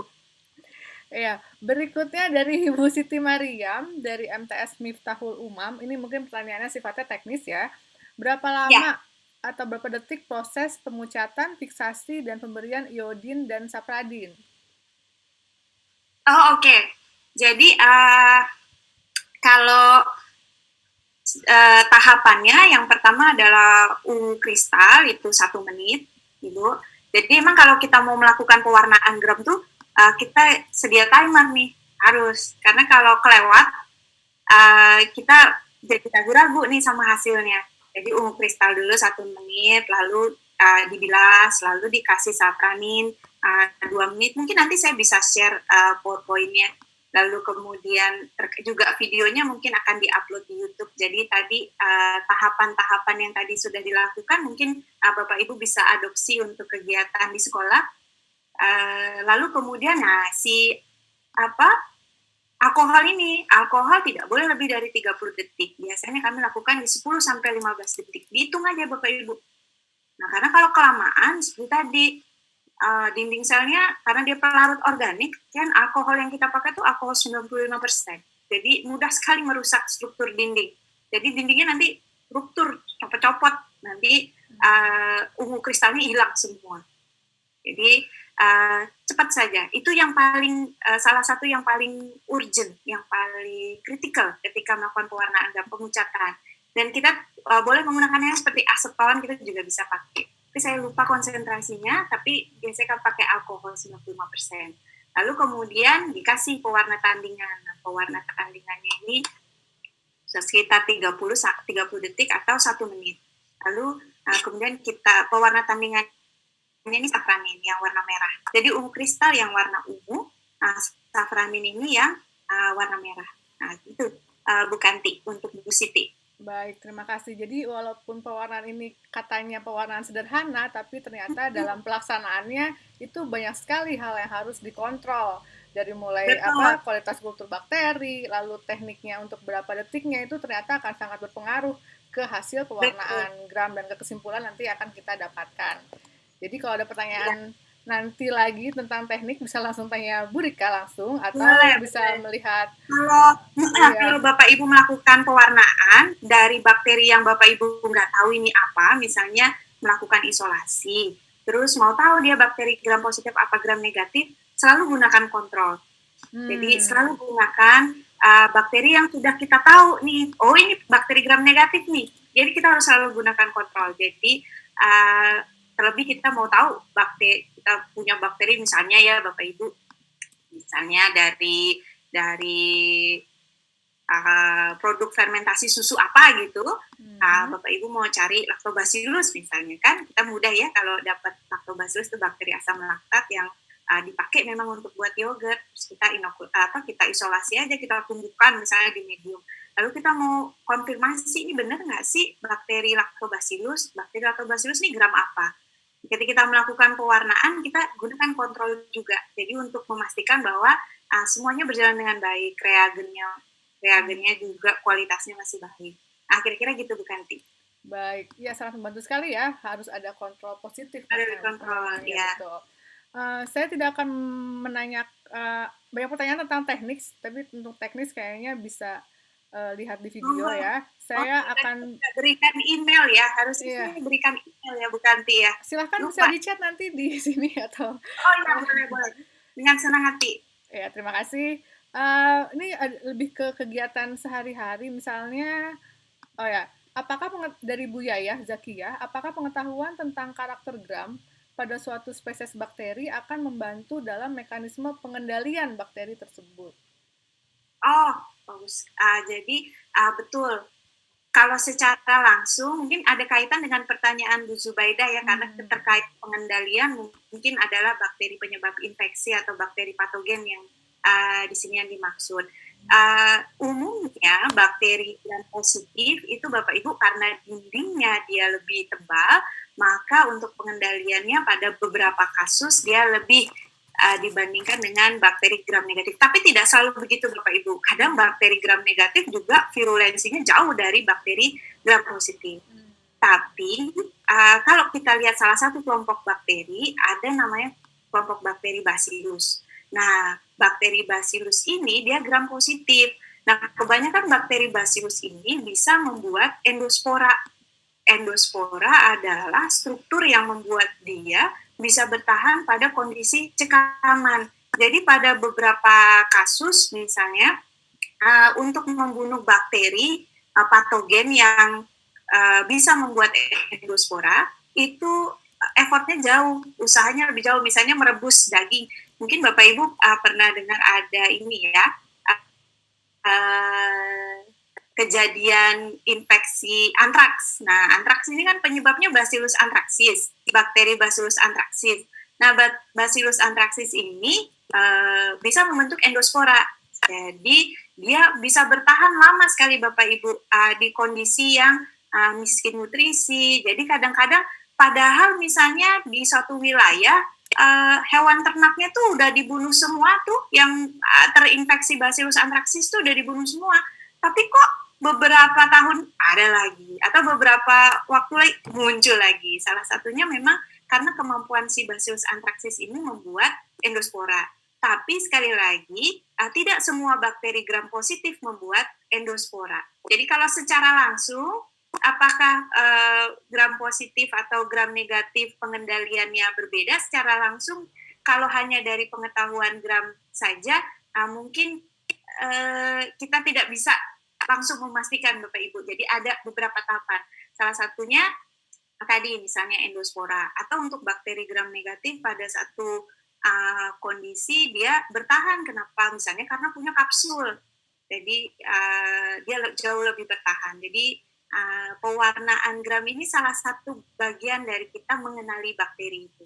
Ya, berikutnya dari Ibu Siti Mariam dari MTS Miftahul Umam. Ini mungkin pertanyaannya sifatnya teknis ya. Berapa lama atau berapa detik proses pemucatan, fiksasi, dan pemberian iodin dan sapradin? Oke. Jadi kalau tahapannya yang pertama adalah ungu kristal itu 1 menit, Ibu. Jadi emang kalau kita mau melakukan pewarnaan gram tuh kita sedia timer nih, harus. Karena kalau kelewat kita jadi ragu-ragu nih sama hasilnya. Jadi ungu kristal dulu 1 menit, lalu dibilas, lalu dikasih sapranin 2 menit. Mungkin nanti saya bisa share PowerPoint-nya. Lalu kemudian juga videonya mungkin akan diupload di YouTube. Jadi tadi tahapan-tahapan yang tadi sudah dilakukan mungkin Bapak Ibu bisa adopsi untuk kegiatan di sekolah. Lalu kemudian alkohol tidak boleh lebih dari 30 detik. Biasanya kami lakukan di 10 sampai 15 detik. Dihitung aja Bapak Ibu. Nah, karena kalau kelamaan seperti tadi dinding selnya, karena dia pelarut organik, kan alkohol yang kita pakai itu alkohol 95%. Jadi mudah sekali merusak struktur dinding. Jadi dindingnya nanti ruptur, copot-copot, nanti ungu kristalnya hilang semua. Jadi cepat saja. Itu yang paling salah satu yang paling urgent, yang paling kritikal ketika melakukan pewarnaan dan pemucatan. Dan kita boleh menggunakannya seperti aseton, kita juga bisa pakai. Tapi saya lupa konsentrasinya, tapi biasanya kan pakai alkohol 95%. Lalu kemudian dikasih pewarna tandingan. Nah, pewarna tandingannya ini sekitar 30 detik atau 1 menit. Lalu kemudian kita pewarna tandingan ini safranin yang warna merah. Jadi ungu kristal yang warna ungu, safranin ini yang warna merah. Nah, itu Bu Kanti untuk Bu Siti. Baik, terima kasih. Jadi walaupun pewarnaan ini katanya pewarnaan sederhana, tapi ternyata dalam pelaksanaannya itu banyak sekali hal yang harus dikontrol. Dari mulai Betul. kualitas kultur bakteri, lalu tekniknya untuk berapa detiknya itu ternyata akan sangat berpengaruh ke hasil pewarnaan gram dan ke kesimpulan nanti akan kita dapatkan. Jadi kalau ada pertanyaan nanti lagi tentang teknik bisa langsung tanya Bu Rika langsung atau bisa melihat kalau Bapak Ibu melakukan pewarnaan dari bakteri yang Bapak Ibu nggak tahu ini apa, misalnya melakukan isolasi, terus mau tahu dia bakteri gram positif apa gram negatif, selalu gunakan kontrol. Jadi selalu gunakan bakteri yang sudah kita tahu nih, oh ini bakteri gram negatif nih, jadi kita harus selalu gunakan kontrol. Jadi terlebih kita mau tahu bakteri, kita punya bakteri misalnya ya Bapak Ibu, misalnya dari produk fermentasi susu apa gitu, Bapak Ibu mau cari lactobacillus misalnya, kan kita mudah ya kalau dapat lactobacillus itu bakteri asam laktat yang dipakai memang untuk buat yogurt, terus kita isolasi aja, kita tumbuhkan misalnya di medium. Lalu kita mau konfirmasi ini benar nggak sih bakteri lactobacillus ini gram apa? Ketika kita melakukan pewarnaan, kita gunakan kontrol juga. Jadi untuk memastikan bahwa semuanya berjalan dengan baik, reagennya juga kualitasnya masih baik. Kira-kira gitu Bu Kanti. Baik, ya sangat membantu sekali ya, harus ada kontrol positif. Ada kontrol, ya. Betul. Saya tidak akan menanya banyak pertanyaan tentang teknik, tapi untuk teknis kayaknya bisa lihat di video ya. Saya akan berikan email ya, harusnya berikan email ya Bu Kanti ya. Silahkan bisa di chat nanti di sini atau. Oh ya, boleh. Dengan senang hati. Ya, terima kasih. Ini lebih ke kegiatan sehari-hari, misalnya, apakah dari Bu Yayah Zakiyah, apakah pengetahuan tentang karakter gram pada suatu spesies bakteri akan membantu dalam mekanisme pengendalian bakteri tersebut? Oh, bagus. Jadi betul. Kalau secara langsung mungkin ada kaitan dengan pertanyaan Bu Zubaidah ya, karena terkait pengendalian mungkin adalah bakteri penyebab infeksi atau bakteri patogen yang di sini yang dimaksud. Umumnya bakteri gram positif itu Bapak Ibu karena dindingnya dia lebih tebal, maka untuk pengendaliannya pada beberapa kasus dia lebih dibandingkan dengan bakteri gram negatif. Tapi tidak selalu begitu Bapak Ibu. Kadang bakteri gram negatif juga virulensinya jauh dari bakteri gram positif. Tapi kalau kita lihat salah satu kelompok bakteri, ada namanya kelompok bakteri Bacillus. Nah, bakteri Bacillus ini dia gram positif. Nah, kebanyakan bakteri Bacillus ini bisa membuat endospora. Endospora adalah struktur yang membuat dia bisa bertahan pada kondisi cekaman. Jadi pada beberapa kasus misalnya untuk membunuh bakteri patogen yang bisa membuat endospora itu effortnya jauh, usahanya lebih jauh. Misalnya merebus daging. Mungkin Bapak Ibu pernah dengar ada ini ya, kejadian infeksi antraks. Nah, antraks ini kan penyebabnya Bacillus anthracis, bakteri Bacillus anthracis. Nah, Bacillus anthracis ini bisa membentuk endospora. Jadi, dia bisa bertahan lama sekali Bapak Ibu di kondisi yang miskin nutrisi. Jadi, kadang-kadang padahal misalnya di suatu wilayah hewan ternaknya tuh udah dibunuh semua tuh, yang terinfeksi Bacillus anthracis tuh udah dibunuh semua. Tapi kok beberapa tahun ada lagi, atau beberapa waktu lagi muncul lagi. Salah satunya memang karena kemampuan si Bacillus anthracis ini membuat endospora. Tapi sekali lagi, tidak semua bakteri gram positif membuat endospora. Jadi kalau secara langsung, apakah gram positif atau gram negatif pengendaliannya berbeda secara langsung? Kalau hanya dari pengetahuan gram saja, mungkin kita tidak bisa langsung memastikan Bapak Ibu. Jadi ada beberapa tahapan. Salah satunya tadi misalnya endospora, atau untuk bakteri gram negatif pada satu kondisi dia bertahan. Kenapa? Misalnya karena punya kapsul. Jadi dia jauh lebih bertahan. Jadi pewarnaan gram ini salah satu bagian dari kita mengenali bakteri itu.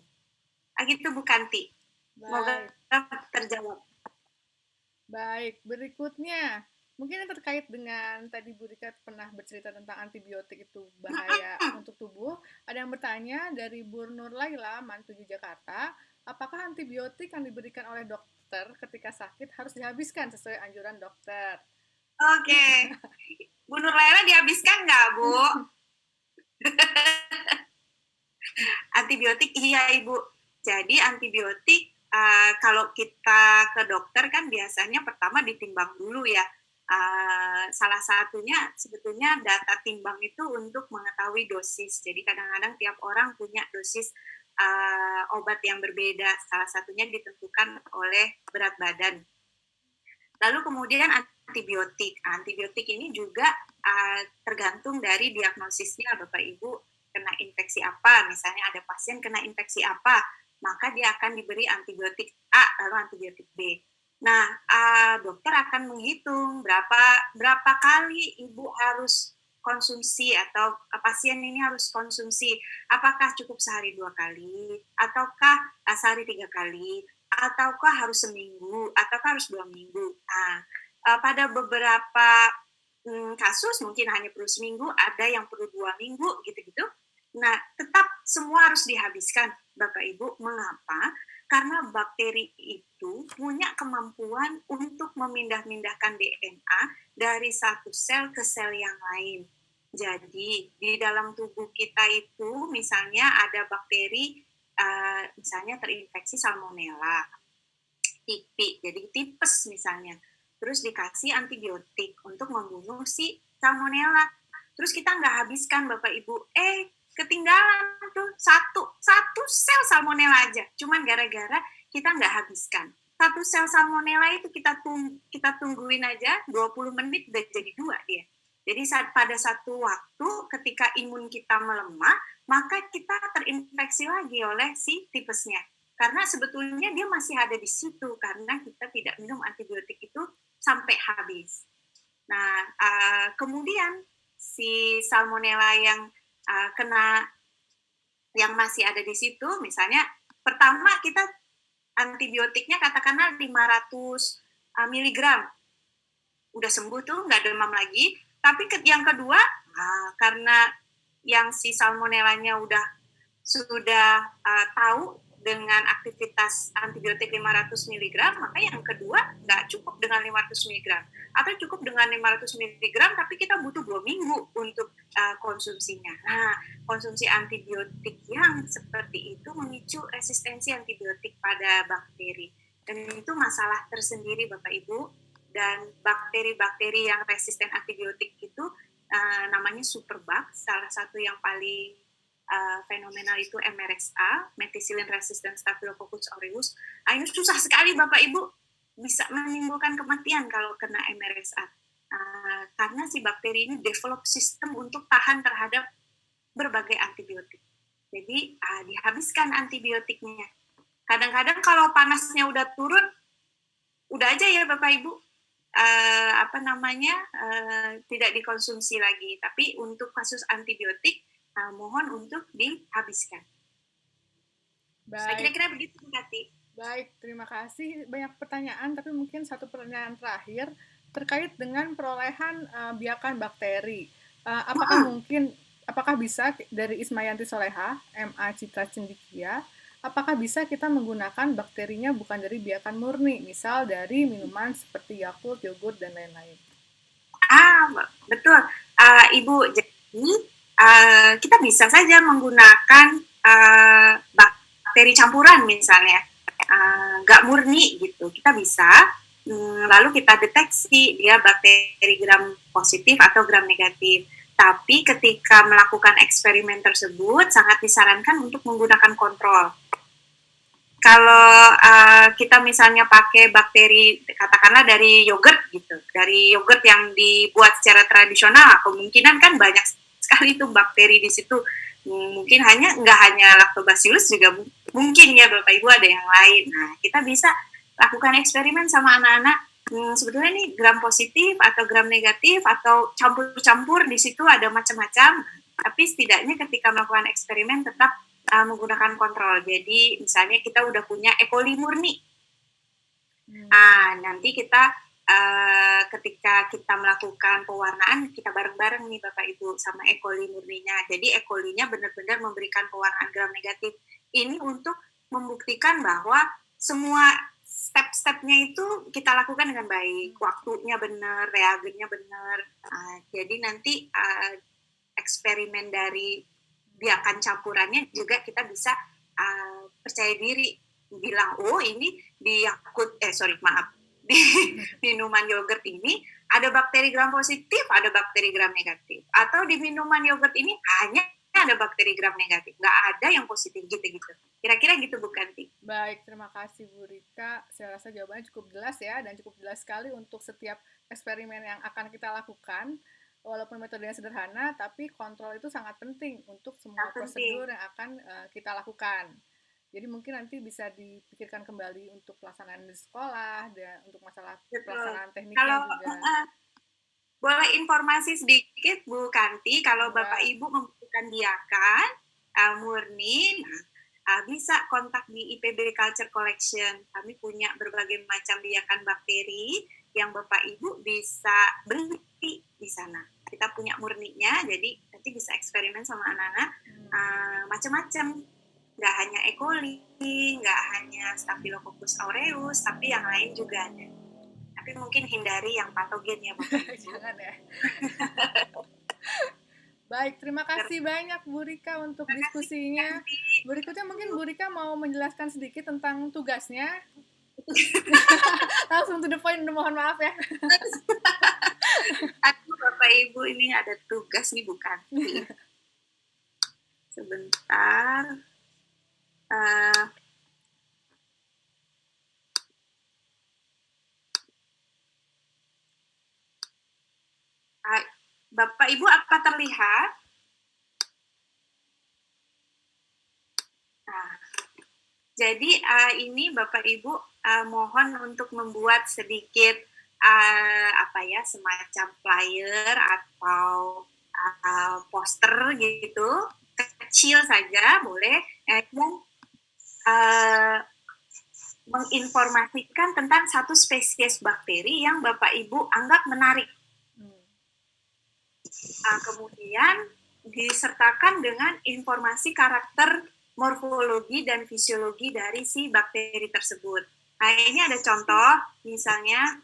Gitu Bu Kanti. Semoga Baik, terjawab. baik. Berikutnya, mungkin yang terkait dengan tadi Bu Rika pernah bercerita tentang antibiotik itu bahaya untuk tubuh. Ada yang bertanya dari Bu Nur Laila, Mantuju Jakarta, apakah antibiotik yang diberikan oleh dokter ketika sakit harus dihabiskan sesuai anjuran dokter? Oke. Bu Nur Laila dihabiskan nggak, Bu? Antibiotik, iya Ibu. Jadi antibiotik, kalau kita ke dokter kan biasanya pertama ditimbang dulu ya. Salah satunya sebetulnya data timbang itu untuk mengetahui dosis. Jadi kadang-kadang tiap orang punya dosis obat yang berbeda. Salah satunya ditentukan oleh berat badan. Lalu kemudian antibiotik. Antibiotik ini juga tergantung dari diagnosisnya Bapak Ibu kena infeksi apa. Misalnya ada pasien kena infeksi apa, maka dia akan diberi antibiotik A lalu antibiotik B. Nah, dokter akan menghitung berapa kali Ibu harus konsumsi atau pasien ini harus konsumsi. Apakah cukup sehari 2 kali, ataukah sehari 3 kali, ataukah harus seminggu, ataukah harus 2 minggu. Nah, pada beberapa kasus mungkin hanya perlu seminggu, ada yang perlu 2 minggu, gitu-gitu. Nah, tetap semua harus dihabiskan, Bapak Ibu. Mengapa? Karena bakteri itu punya kemampuan untuk memindah-mindahkan DNA dari satu sel ke sel yang lain. Jadi, di dalam tubuh kita itu misalnya ada bakteri, misalnya terinfeksi salmonella, TB, jadi tipes misalnya. Terus dikasih antibiotik untuk membunuh si salmonella. Terus kita nggak habiskan Bapak Ibu, ketinggalan tuh satu sel salmonella aja. Cuman gara-gara kita nggak habiskan. Satu sel salmonella itu kita tungguin aja 20 menit udah jadi 2 dia. Jadi pada satu waktu ketika imun kita melemah, maka kita terinfeksi lagi oleh si tipesnya. Karena sebetulnya dia masih ada di situ karena kita tidak minum antibiotik itu sampai habis. Nah, kemudian si salmonella yang yang masih ada di situ, misalnya pertama kita antibiotiknya katakanlah 500 miligram, udah sembuh tuh, nggak demam lagi. Tapi yang kedua, karena yang si salmonellanya sudah tahu dengan aktivitas antibiotik 500 mg, maka yang kedua nggak cukup dengan 500 mg. Atau cukup dengan 500 mg, tapi kita butuh 2 minggu untuk konsumsinya. Nah, konsumsi antibiotik yang seperti itu memicu resistensi antibiotik pada bakteri. Dan itu masalah tersendiri Bapak Ibu. Dan bakteri-bakteri yang resisten antibiotik itu namanya superbug, salah satu yang paling fenomenal itu MRSA, Methicillin Resistant Staphylococcus aureus. Ini susah sekali Bapak Ibu, bisa menimbulkan kematian kalau kena MRSA. Karena si bakteri ini develop sistem untuk tahan terhadap berbagai antibiotik. Jadi dihabiskan antibiotiknya. Kadang-kadang kalau panasnya udah turun, udah aja ya Bapak Ibu, tidak dikonsumsi lagi. Tapi untuk kasus antibiotik, mohon untuk dihabiskan. Baik. Kira-kira begitu, Kati. Baik, terima kasih. Banyak pertanyaan, tapi mungkin satu pertanyaan terakhir terkait dengan perolehan biakan bakteri. Apakah bisa dari Ismayanti Soleha, MA Citra Cendikia, apakah bisa kita menggunakan bakterinya bukan dari biakan murni, misal dari minuman seperti Yakult, yogurt, dan lain-lain? Betul. Ibu, jadi kita bisa saja menggunakan bakteri campuran misalnya, nggak murni gitu, kita bisa, lalu kita deteksi dia bakteri gram positif atau gram negatif. Tapi ketika melakukan eksperimen tersebut sangat disarankan untuk menggunakan kontrol. Kalau kita misalnya pakai bakteri, katakanlah dari yogurt gitu, dari yogurt yang dibuat secara tradisional, kemungkinan kan banyak sekali tuh bakteri di situ. Mungkin nggak hanya lactobacillus, juga mungkin ya Bapak Ibu ada yang lain. Nah, kita bisa lakukan eksperimen sama anak-anak. Sebetulnya nih gram positif atau gram negatif atau campur-campur di situ ada macam-macam. Tapi setidaknya ketika melakukan eksperimen tetap menggunakan kontrol. Jadi misalnya kita udah punya E. coli murni. Nanti kita ketika kita melakukan pewarnaan, kita bareng-bareng nih Bapak Ibu sama E. coli murninya. Jadi E. coli-nya benar-benar memberikan pewarnaan gram negatif. Ini untuk membuktikan bahwa semua step-stepnya itu kita lakukan dengan baik, waktunya benar, reagennya benar. Jadi nanti eksperimen dari biakan campurannya juga kita bisa percaya diri bilang, oh ini di minuman yogurt ini ada bakteri gram positif, ada bakteri gram negatif, atau di minuman yogurt ini hanya ada bakteri gram negatif, nggak ada yang positif gitu. Kira-kira gitu bukan, Ti? Baik, terima kasih Bu Rika. Saya rasa jawabannya cukup jelas ya, dan cukup jelas sekali untuk setiap eksperimen yang akan kita lakukan. Walaupun metodenya sederhana, tapi kontrol itu sangat penting untuk semua prosedur yang akan kita lakukan. Jadi mungkin nanti bisa dipikirkan kembali untuk pelaksanaan di sekolah, dan untuk masalah pelaksanaan tekniknya juga. Boleh informasi sedikit Bu Kanti, kalau Bapak Ibu membutuhkan biakan murni, bisa kontak di IPB Culture Collection. Kami punya berbagai macam biakan bakteri yang Bapak Ibu bisa beli di sana. Kita punya murninya, jadi nanti bisa eksperimen sama anak-anak macam-macam. Nggak hanya E. coli, nggak hanya Staphylococcus aureus, tapi yang lain juga ada. Tapi mungkin hindari yang patogen ya Bapak Ibu. Jangan ya. Baik, terima kasih banyak Bu Rika untuk diskusinya. Berikutnya mungkin Bu Rika mau menjelaskan sedikit tentang tugasnya. Langsung to the point, mohon maaf ya. Aduh Bapak Ibu, ini ada tugas nih bukan? Sebentar. Bapak Ibu, apa terlihat? Jadi ini Bapak Ibu mohon untuk membuat sedikit semacam flyer atau poster gitu, kecil saja boleh, yang menginformasikan tentang satu spesies bakteri yang Bapak Ibu anggap menarik. Kemudian disertakan dengan informasi karakter, morfologi, dan fisiologi dari si bakteri tersebut. Nah, ini ada contoh, misalnya,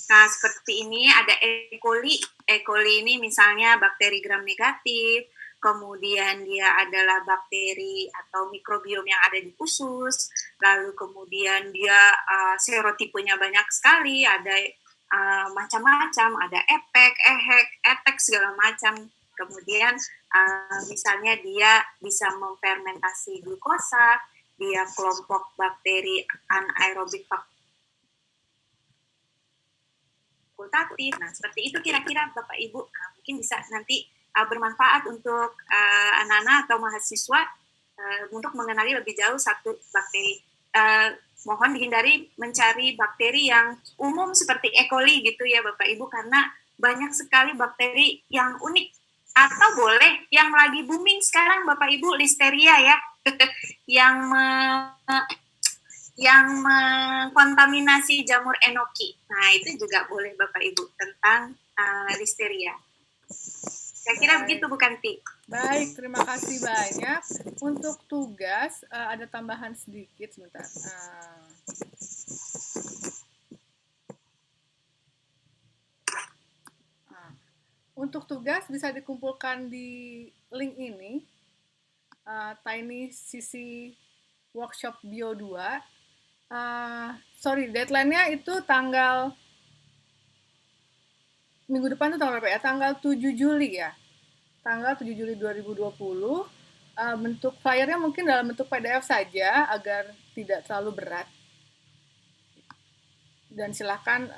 seperti ini ada E. coli. E. coli ini misalnya bakteri gram negatif, kemudian dia adalah bakteri atau mikrobiom yang ada di usus, lalu kemudian dia serotipenya banyak sekali, ada macam-macam, ada epek, ehek, etek, segala macam. Kemudian misalnya dia bisa memfermentasi glukosa, dia kelompok bakteri anaerobik fakultatif. Nah, seperti itu kira-kira Bapak Ibu mungkin bisa nanti bermanfaat untuk anak-anak atau mahasiswa untuk mengenali lebih jauh satu bakteri. Mohon dihindari mencari bakteri yang umum seperti E. coli gitu ya Bapak Ibu, karena banyak sekali bakteri yang unik. Atau boleh yang lagi booming sekarang Bapak Ibu, listeria ya, yang mengkontaminasi jamur enoki. Nah, itu juga boleh Bapak Ibu tentang listeria. Kira-kira begitu bukan, Ti? Baik, terima kasih banyak. Untuk tugas, ada tambahan sedikit sebentar. Untuk tugas bisa dikumpulkan di link ini, Tiny CC Workshop Bio 2. Deadline-nya itu tanggal minggu depan itu tanggal berapa ya? Tanggal 7 Juli ya. Tanggal 7 Juli 2020. Bentuk flyernya mungkin dalam bentuk PDF saja agar tidak terlalu berat. Dan silakan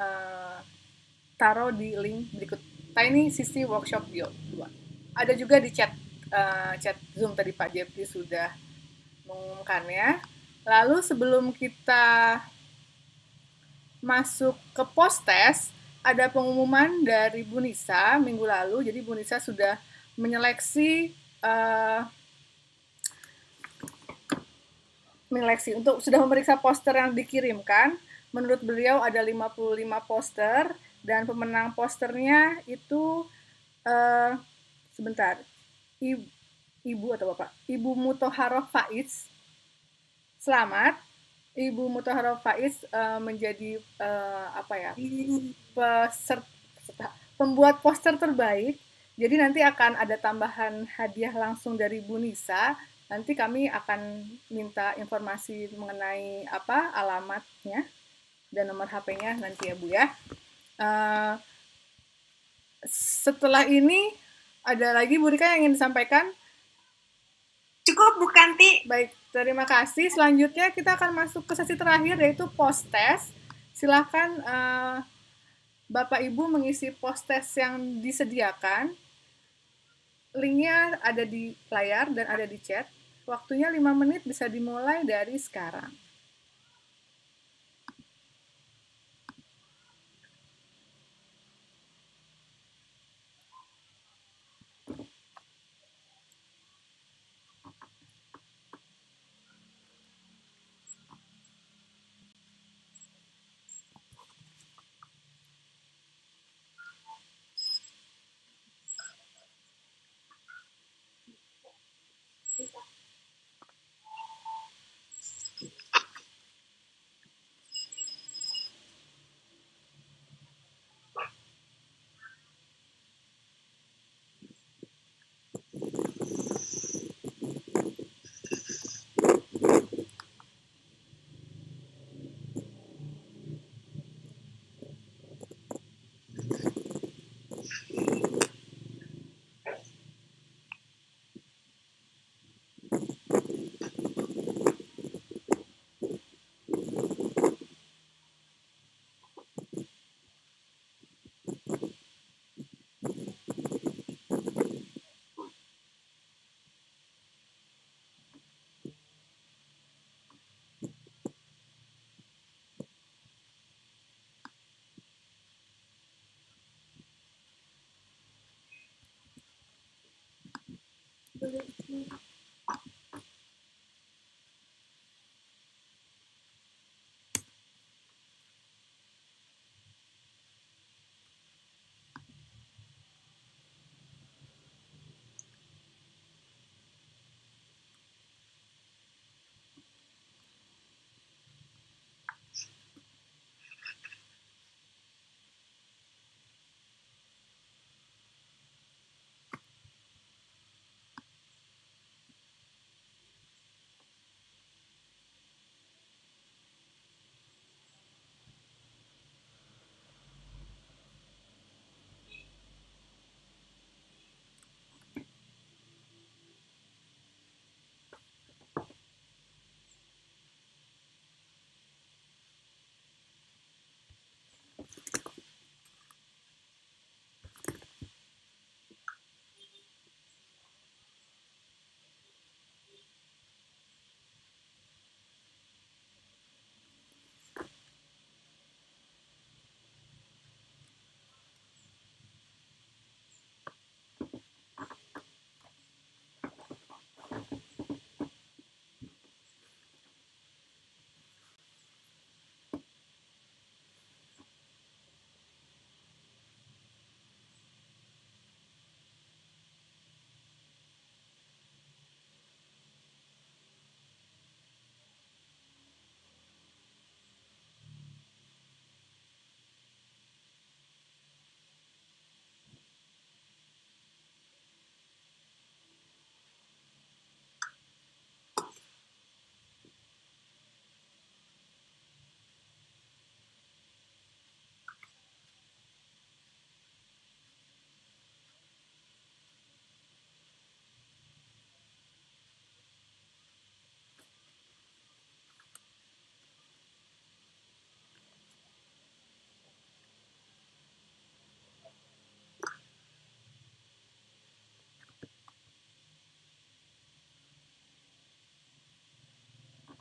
taruh di link berikut. Tiny CC Workshop Bio 2. Ada juga di chat Zoom tadi Pak Jepri sudah mengumumkannya. Lalu sebelum kita masuk ke post-test, ada pengumuman dari Bu Nisa minggu lalu. Jadi Bu Nisa sudah menyeleksi menyeleksi untuk sudah memeriksa poster yang dikirimkan. Menurut beliau ada 55 poster dan pemenang posternya itu sebentar. Ibu atau Bapak? Ibu Muthoharoh Faiz. Selamat. Ibu Muthoharoh Faiz menjadi apa ya? Pembuat poster terbaik. Jadi nanti akan ada tambahan hadiah langsung dari Bu Nisa. Nanti kami akan minta informasi mengenai apa alamatnya dan nomor HP-nya nanti ya Bu ya. Setelah ini ada lagi Bu Rika yang ingin disampaikan? Cukup Bu Kanti. Baik, terima kasih. Selanjutnya kita akan masuk ke sesi terakhir yaitu post test. Silakan Bapak Ibu mengisi post test yang disediakan. Linknya ada di layar dan ada di chat. Waktunya 5 menit, bisa dimulai dari sekarang.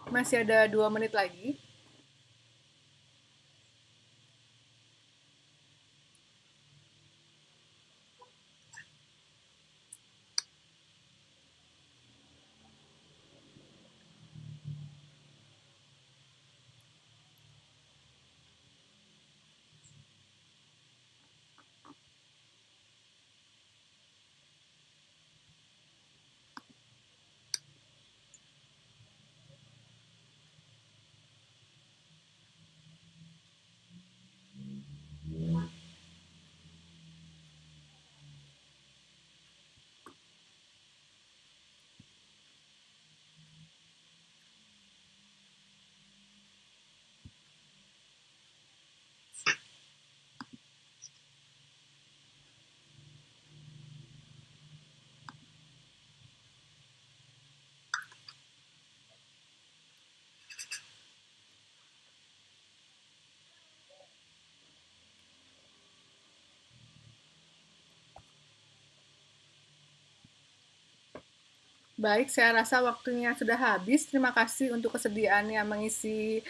Masih ada 2 menit lagi. Baik, saya rasa waktunya sudah habis. Terima kasih untuk kesediaannya mengisi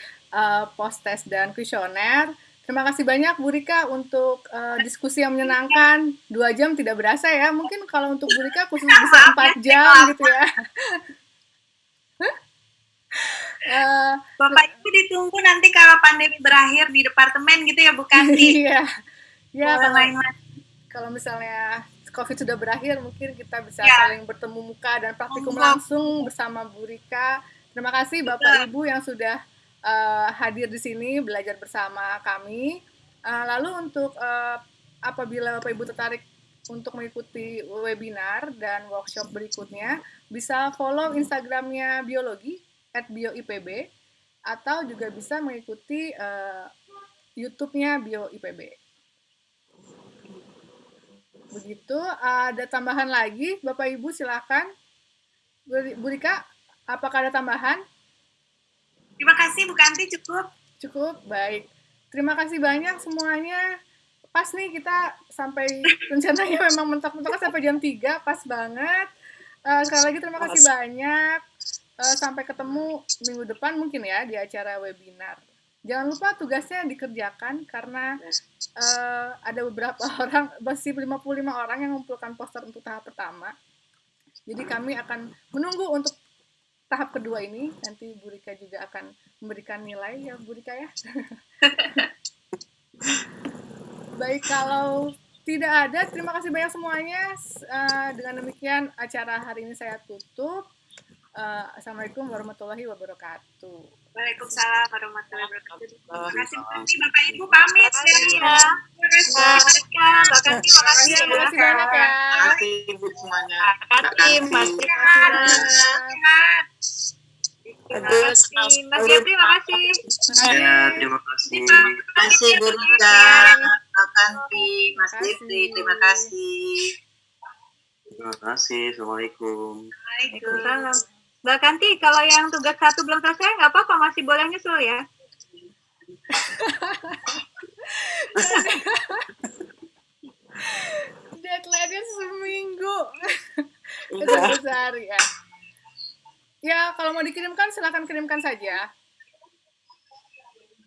post-test dan kuesioner. Terima kasih banyak Bu Rika untuk diskusi yang menyenangkan. 2 jam tidak berasa ya. Mungkin kalau untuk Bu Rika khusus bisa 4 jam gitu ya. Bapak Ibu ditunggu nanti kalau pandemi berakhir di departemen gitu ya, Bu Kanti. Iya. Ya, Boleh kalau misalnya COVID sudah berakhir, mungkin kita bisa Ya. saling bertemu muka dan praktikum langsung bersama Bu Rika. Terima kasih Bapak Ibu yang sudah hadir di sini belajar bersama kami. Lalu untuk apabila Bapak Ibu tertarik untuk mengikuti webinar dan workshop berikutnya, bisa follow Instagramnya Biologi @bioipb atau juga bisa mengikuti YouTube-nya BioIPB. Begitu, ada tambahan lagi, Bapak Ibu silakan. Bu Rika, apakah ada tambahan? Terima kasih Bu Kanti, cukup. Cukup, baik. Terima kasih banyak semuanya. Pas nih kita sampai rencananya memang mentok-mentok sampai jam 3, pas banget. Sekali lagi terima kasih banyak. Sampai ketemu minggu depan mungkin ya di acara webinar. Jangan lupa tugasnya dikerjakan karena ada beberapa orang, masih 55 orang yang mengumpulkan poster untuk tahap pertama. Jadi kami akan menunggu untuk tahap kedua ini. Nanti Bu Rika juga akan memberikan nilai ya Bu Rika ya. Baik, kalau tidak ada, terima kasih banyak semuanya. Dengan demikian acara hari ini saya tutup. Assalamualaikum warahmatullahi wabarakatuh. Waalaikumsalam warahmatullahi wabarakatuh. Terima kasih Bapak Ibu, pamit ya. Terima kasih. Mbak Kanti, makasih ya. Terima kasih banyak ya. Terima kasih Ibu semuanya. Mas Jepri, makasih. Ya, terima kasih. Terima kasih Bu Rika, Mbak Kanti, Mas Jepri, terima kasih. Terima kasih. Assalamualaikum. Waalaikumsalam. Mbak Kanti, kalau yang tugas 1 belum selesai, nggak apa-apa, masih boleh nyusul ya. Deadline-nya seminggu. Itu sehari ya. Ya, kalau mau dikirimkan, silakan kirimkan saja.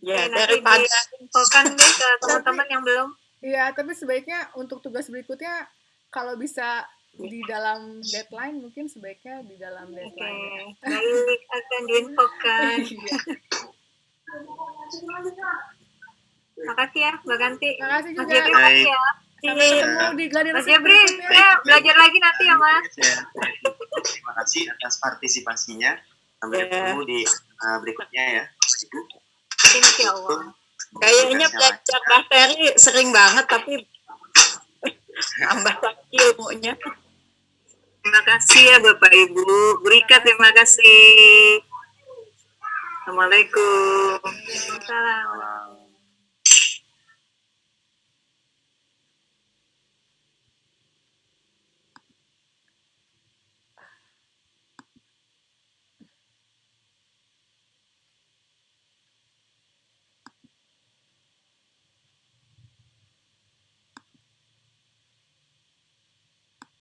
Ya, Nanti daripada diinfokan deh ke teman-teman yang belum. Iya, tapi sebaiknya untuk tugas berikutnya, kalau bisa di dalam deadline, mungkin sebaiknya di dalam deadline. Oke, baik, akan diinfokan. Iya. Makasih ya, Mbak Kanti. Makasih Mas juga. Jepri, makasih ya. Sampai ketemu di gladi Mas resmi Jepri, berikutnya. ya, belajar lagi nanti ya, Mas. Terima kasih atas partisipasinya. Sampai ketemu di berikutnya ya. Insya Allah. kayaknya belajar bakteri sering banget, tapi tambah lagi ilmunya. Terima kasih ya Bapak Ibu. Bu Rika, terima kasih. Assalamualaikum. Waalaikumsalam.